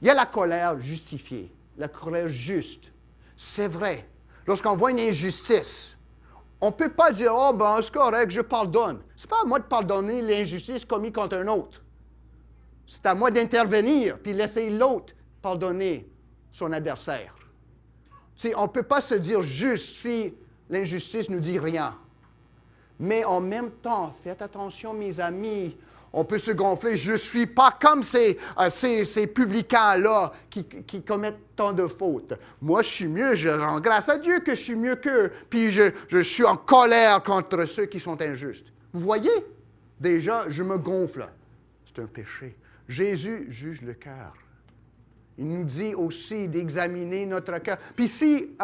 y a la colère justifiée, la colère juste. C'est vrai. Lorsqu'on voit une injustice, on ne peut pas dire « Oh, ben, c'est correct, je pardonne ». Ce n'est pas à moi de pardonner l'injustice commise contre un autre. C'est à moi d'intervenir puis laisser l'autre pardonner son adversaire. On ne peut pas se dire juste si l'injustice ne nous dit rien. Mais en même temps, faites attention, mes amis, on peut se gonfler. Je ne suis pas comme ces publicains-là qui commettent tant de fautes. Moi, je suis mieux, je rends grâce à Dieu que je suis mieux qu'eux. Puis je suis en colère contre ceux qui sont injustes. Vous voyez? Déjà, je me gonfle. C'est un péché. Jésus juge le cœur. Il nous dit aussi d'examiner notre cœur. Puis si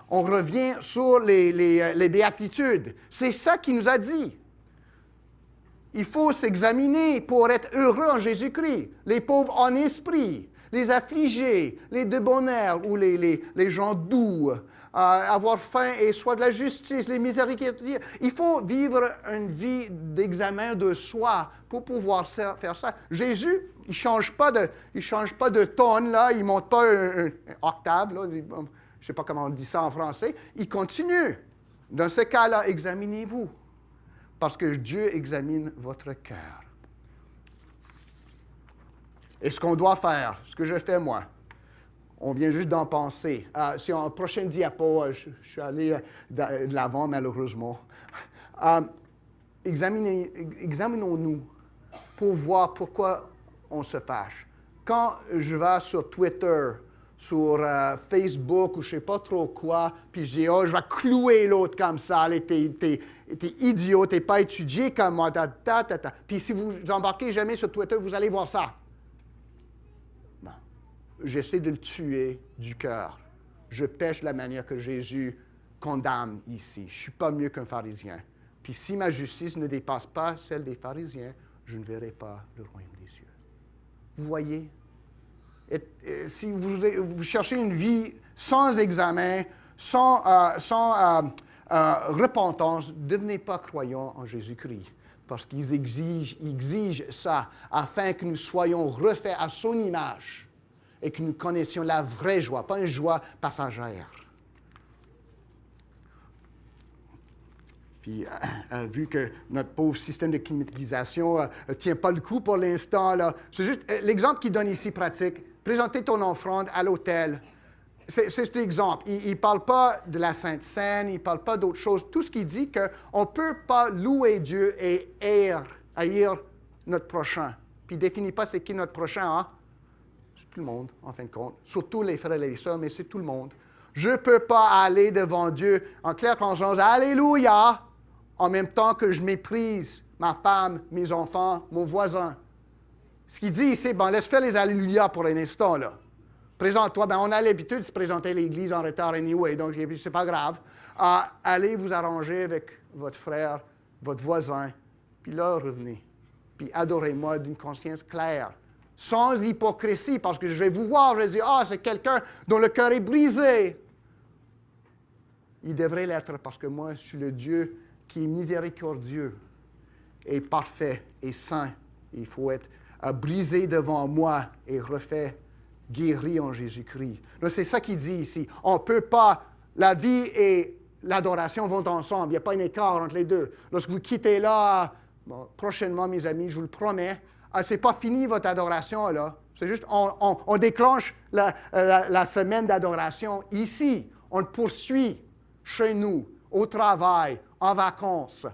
on revient sur les béatitudes, c'est ça qu'il nous a dit. Il faut s'examiner pour être heureux en Jésus-Christ. Les pauvres en esprit, les affligés, les débonnaires ou les gens doux, avoir faim et soif de la justice, les miséricordieux. Il faut vivre une vie d'examen de soi pour pouvoir faire ça. Jésus, il ne change pas de tonne, là, il ne monte pas un octave, là, je ne sais pas comment on dit ça en français. Il continue. Dans ce cas-là, examinez-vous. Parce que Dieu examine votre cœur. Et ce qu'on doit faire, ce que je fais moi, on vient juste d'en penser. Si en prochaine diapo, je suis allé de l'avant malheureusement. Examinons-nous pour voir pourquoi on se fâche. Quand je vais sur Twitter, sur Facebook ou je ne sais pas trop quoi, puis je dis, oh, je vais clouer l'autre comme ça, t'es idiot, t'es pas étudié comme moi, Puis si vous embarquez jamais sur Twitter, vous allez voir ça. Bon. J'essaie de le tuer du cœur. Je pêche de la manière que Jésus condamne ici. Je ne suis pas mieux qu'un pharisien. Puis si ma justice ne dépasse pas celle des pharisiens, je ne verrai pas le royaume des cieux. Vous voyez? Si vous cherchez une vie sans examen, sans repentance, ne devenez pas croyants en Jésus-Christ, parce qu'ils exigent ça afin que nous soyons refaits à son image et que nous connaissions la vraie joie, pas une joie passagère. Puis, vu que notre pauvre système de climatisation ne tient pas le coup pour l'instant, là, c'est juste l'exemple qu'il donne ici pratique. Présenter ton offrande à l'autel. C'est cet exemple. Il ne parle pas de la Sainte Seine, il ne parle pas d'autre chose. Tout ce qu'il dit, qu'on ne peut pas louer Dieu et haïr notre prochain. Puis il ne définit pas c'est qui notre prochain, hein? C'est tout le monde, en fin de compte. Surtout les frères et les sœurs, mais c'est tout le monde. Je ne peux pas aller devant Dieu en claire conscience, Alléluia, en même temps que je méprise ma femme, mes enfants, mon voisin. Ce qu'il dit, c'est, bon, laisse faire les Alléluia pour un instant, là. Présente-toi. On a l'habitude de se présenter à l'Église en retard anyway, donc c'est pas grave. Allez vous arranger avec votre frère, votre voisin, puis là, revenez. Puis adorez-moi d'une conscience claire, sans hypocrisie, parce que je vais vous voir, je vais dire, c'est quelqu'un dont le cœur est brisé. Il devrait l'être, parce que moi, je suis le Dieu qui est miséricordieux et parfait et saint. Il faut être brisé devant moi et refait, guéri en Jésus-Christ. Donc, c'est ça qu'il dit ici. On ne peut pas, la vie et l'adoration vont ensemble. Il n'y a pas un écart entre les deux. Lorsque vous quittez là, prochainement, mes amis, je vous le promets, ce n'est pas fini votre adoration là. C'est juste, on déclenche la semaine d'adoration ici. On le poursuit chez nous, au travail, en vacances,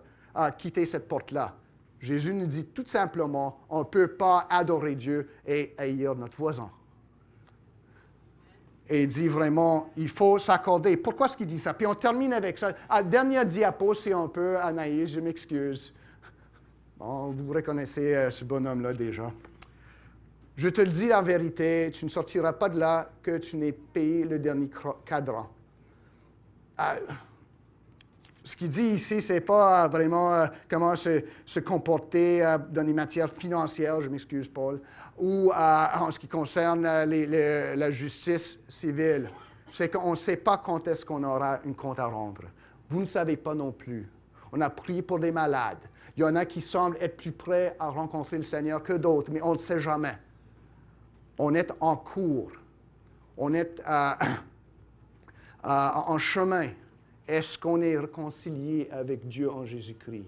quitter cette porte-là. Jésus nous dit tout simplement, on ne peut pas adorer Dieu et haïr notre voisin. Et il dit vraiment, il faut s'accorder. Pourquoi est-ce qu'il dit ça? Puis on termine avec ça. Dernière diapo, si on peut, Anaïs, je m'excuse. Bon, vous reconnaissez ce bonhomme-là déjà. Je te le dis la vérité, tu ne sortiras pas de là que tu n'aies payé le dernier cadran. Ce qu'il dit ici, ce n'est pas vraiment comment se comporter dans les matières financières, je m'excuse, Paul, ou en ce qui concerne la justice civile. C'est qu'on ne sait pas quand est-ce qu'on aura une compte à rendre. Vous ne savez pas non plus. On a prié pour des malades. Il y en a qui semblent être plus prêts à rencontrer le Seigneur que d'autres, mais on ne sait jamais. On est en cours. On est en chemin. Est-ce qu'on est réconcilié avec Dieu en Jésus-Christ?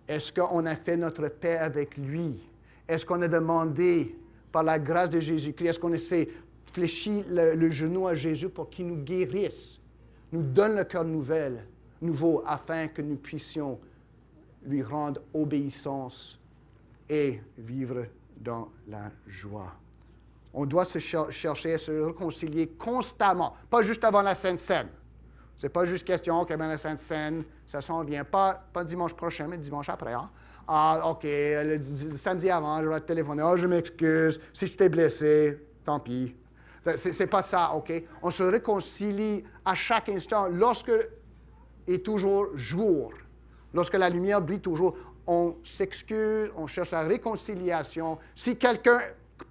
Est-ce qu'on a fait notre paix avec lui? Est-ce qu'on a demandé, par la grâce de Jésus-Christ, est-ce qu'on s'est fléchit le genou à Jésus pour qu'il nous guérisse, nous donne le cœur nouveau, afin que nous puissions lui rendre obéissance et vivre dans la joie. On doit se chercher à se réconcilier constamment, pas juste avant la Sainte Seine. Ce n'est pas juste question qu'avant la Sainte Seine, ça s'en vient. Pas dimanche prochain, mais dimanche après. Hein? Ah, OK, le samedi avant, je vais te téléphoner. Ah, je m'excuse. Si je t'ai blessé, tant pis. C'est pas ça, OK? On se réconcilie à chaque instant, lorsque est toujours jour. Lorsque la lumière brille toujours, on s'excuse, on cherche la réconciliation. Si quelqu'un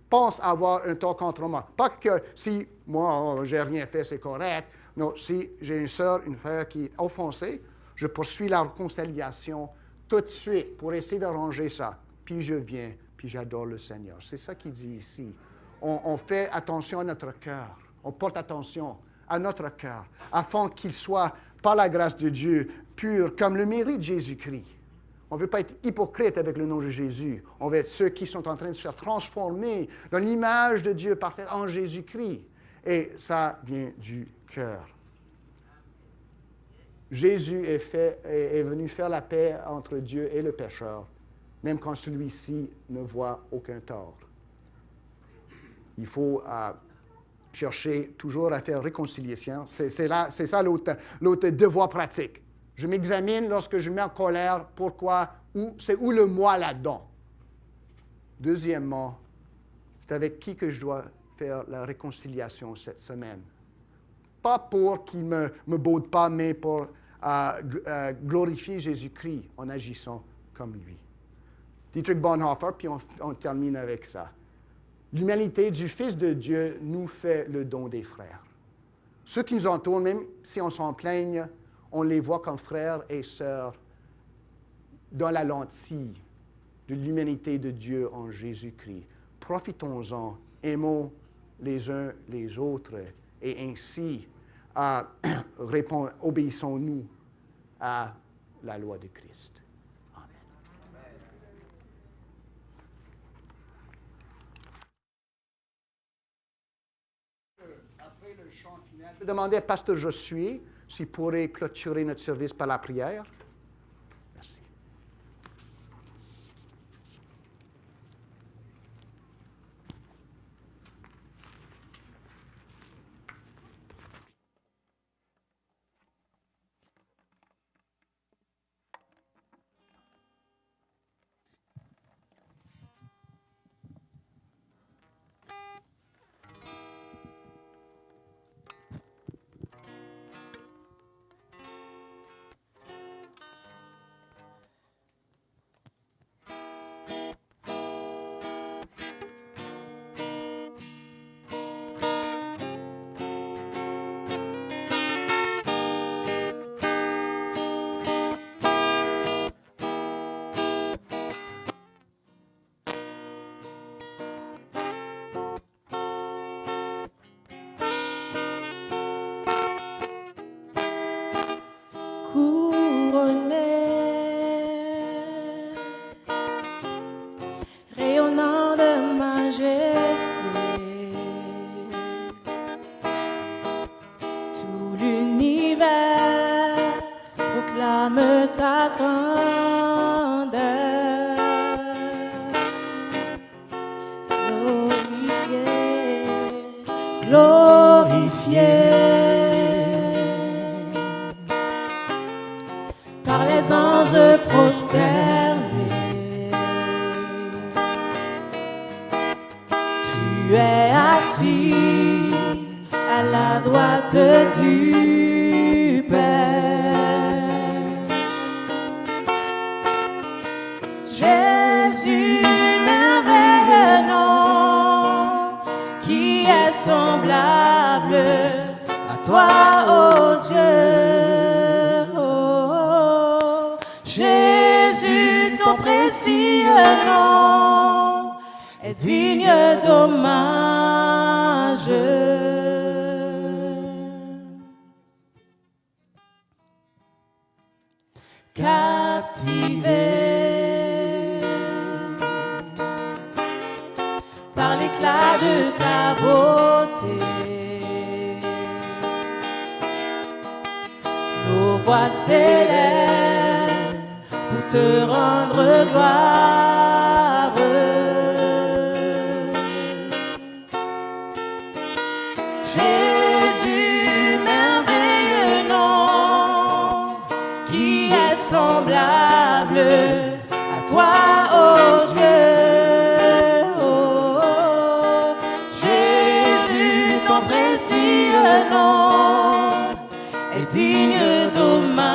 pense avoir un tort contre moi, pas que si moi, j'ai rien fait, c'est correct. Non, si j'ai une sœur, une frère qui est offensée, je poursuis la réconciliation tout de suite pour essayer d'arranger ça. Puis je viens, puis j'adore le Seigneur. C'est ça qu'il dit ici. On fait attention à notre cœur. On porte attention à notre cœur, afin qu'il soit, par la grâce de Dieu, pur, comme le mérite de Jésus-Christ. On ne veut pas être hypocrite avec le nom de Jésus. On veut être ceux qui sont en train de se faire transformer dans l'image de Dieu parfaite en Jésus-Christ. Et ça vient du cœur. Jésus est venu faire la paix entre Dieu et le pécheur, même quand celui-ci ne voit aucun tort. Il faut chercher toujours à faire réconciliation. C'est ça l'autre devoir pratique. Je m'examine lorsque je me mets en colère. Pourquoi? C'est où le moi là-dedans? Deuxièmement, c'est avec qui que je dois faire la réconciliation cette semaine. Pas pour qu'il ne me baude pas, mais pour glorifier Jésus-Christ en agissant comme lui. Dietrich Bonhoeffer, puis on termine avec ça. L'humanité du Fils de Dieu nous fait le don des frères. Ceux qui nous entourent, même si on s'en plaigne, on les voit comme frères et sœurs dans la lentille de l'humanité de Dieu en Jésus-Christ. Profitons-en, aimons les uns les autres et ainsi obéissons-nous à la loi de Christ. Amen. Après le chant final, je vais demander à Pasteur Josué s'il pourrait clôturer notre service par la prière. Merci. Rayonnant de majesté, tout l'univers proclame ta grandeur. Glorifié, glorifié par les anges prosternés. Tu es assis à la droite du Père. Jésus, merveilleux nom, qui est semblable à toi, ô Dieu. Oh, Jésus, ton précieux nom est digne d'hommage. Captivé par l'éclat de ta beauté, chanter. Nos voix s'élèvent pour te rendre gloire. Jésus, merveilleux nom, qui est semblable à toi, ô Dieu. Oh, Jésus, ton précieux nom est digne d'hommage.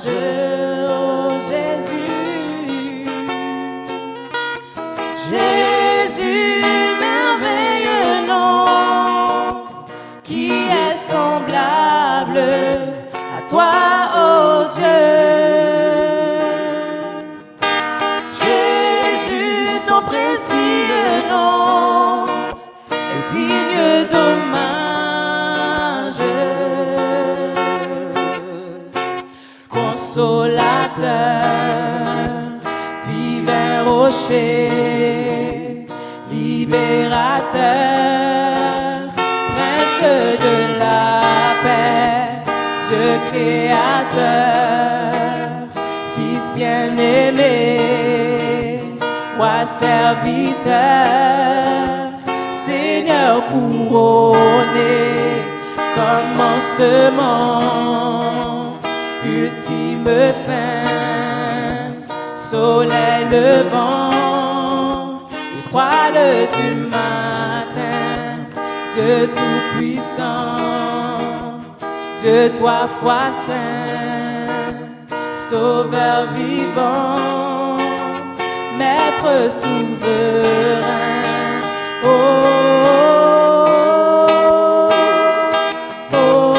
Oh, Jésus, Jésus, merveilleux nom, qui est semblable à toi, ô Dieu. Jésus, ton précieux nom est digne d'hommage. Consolateur, divin rocher, libérateur, prince de la paix, Dieu créateur, Fils bien-aimé, roi serviteur, Seigneur couronné, commencement, ultime fin, soleil levant, étoile du matin, Dieu tout-puissant, Dieu trois fois saint, sauveur vivant, maître souverain. Oh, oh,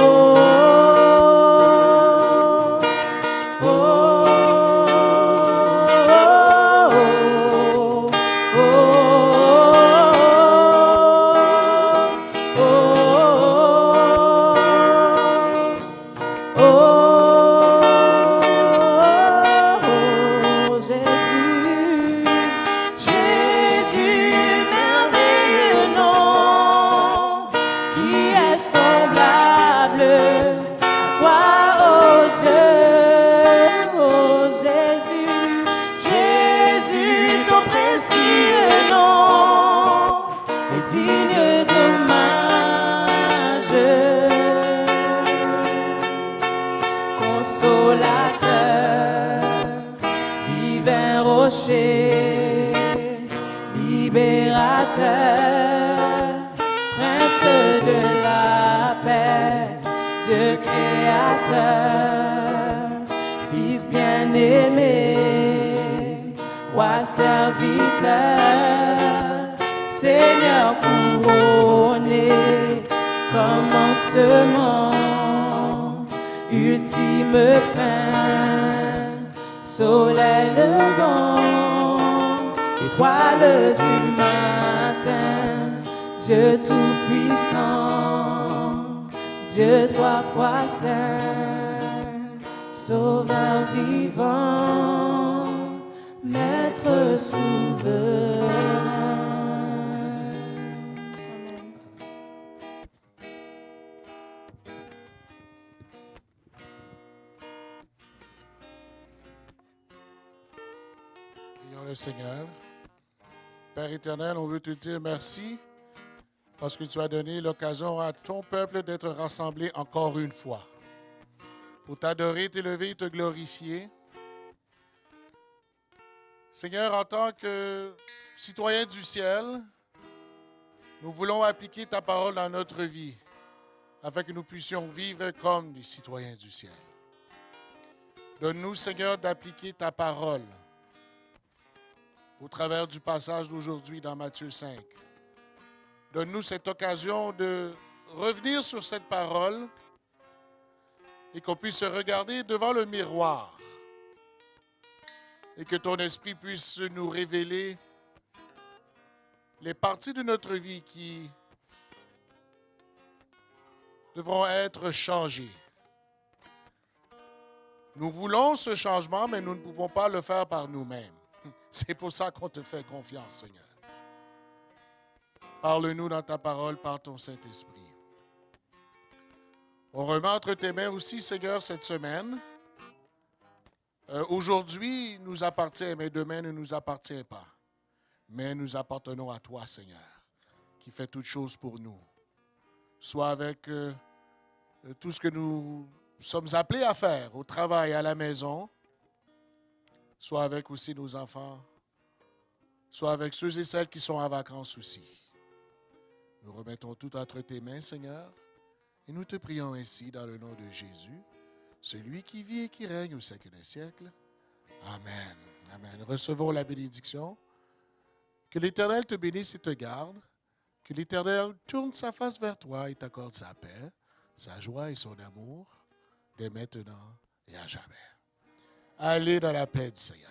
oh, Jésus, Jésus, merveilleux nom, qui est semblable à toi, ô Dieu. Oh Jésus, Jésus, ton précieux nom est digne d'hommage. Consolateur, divin rocher, libérateur, prince de la paix, Dieu créateur, Fils bien-aimé, roi serviteur, Seigneur couronné, commencement, ultime fin, soleil levant, étoile du matin, Dieu tout-puissant, Dieu trois fois saint, sauveur vivant, maître souverain. Prions le Seigneur. Père éternel, on veut te dire merci parce que tu as donné l'occasion à ton peuple d'être rassemblé encore une fois pour t'adorer, t'élever et te glorifier. Seigneur, en tant que citoyens du ciel, nous voulons appliquer ta parole dans notre vie afin que nous puissions vivre comme des citoyens du ciel. Donne-nous, Seigneur, d'appliquer ta parole au travers du passage d'aujourd'hui dans Matthieu 5. Donne-nous cette occasion de revenir sur cette parole et qu'on puisse se regarder devant le miroir et que ton esprit puisse nous révéler les parties de notre vie qui devront être changées. Nous voulons ce changement, mais nous ne pouvons pas le faire par nous-mêmes. C'est pour ça qu'on te fait confiance, Seigneur. Parle-nous dans ta parole par ton Saint-Esprit. On remet entre tes mains aussi, Seigneur, cette semaine. Aujourd'hui nous appartient, mais demain ne nous appartient pas. Mais nous appartenons à toi, Seigneur, qui fait toutes choses pour nous. Soit avec tout ce que nous sommes appelés à faire au travail, à la maison, soit avec aussi nos enfants, soit avec ceux et celles qui sont en vacances aussi. Nous remettons tout entre tes mains, Seigneur, et nous te prions ainsi dans le nom de Jésus, celui qui vit et qui règne au siècle des siècles. Amen. Amen. Recevons la bénédiction. Que l'Éternel te bénisse et te garde. Que l'Éternel tourne sa face vers toi et t'accorde sa paix, sa joie et son amour, dès maintenant et à jamais. Allez dans la paix du Seigneur.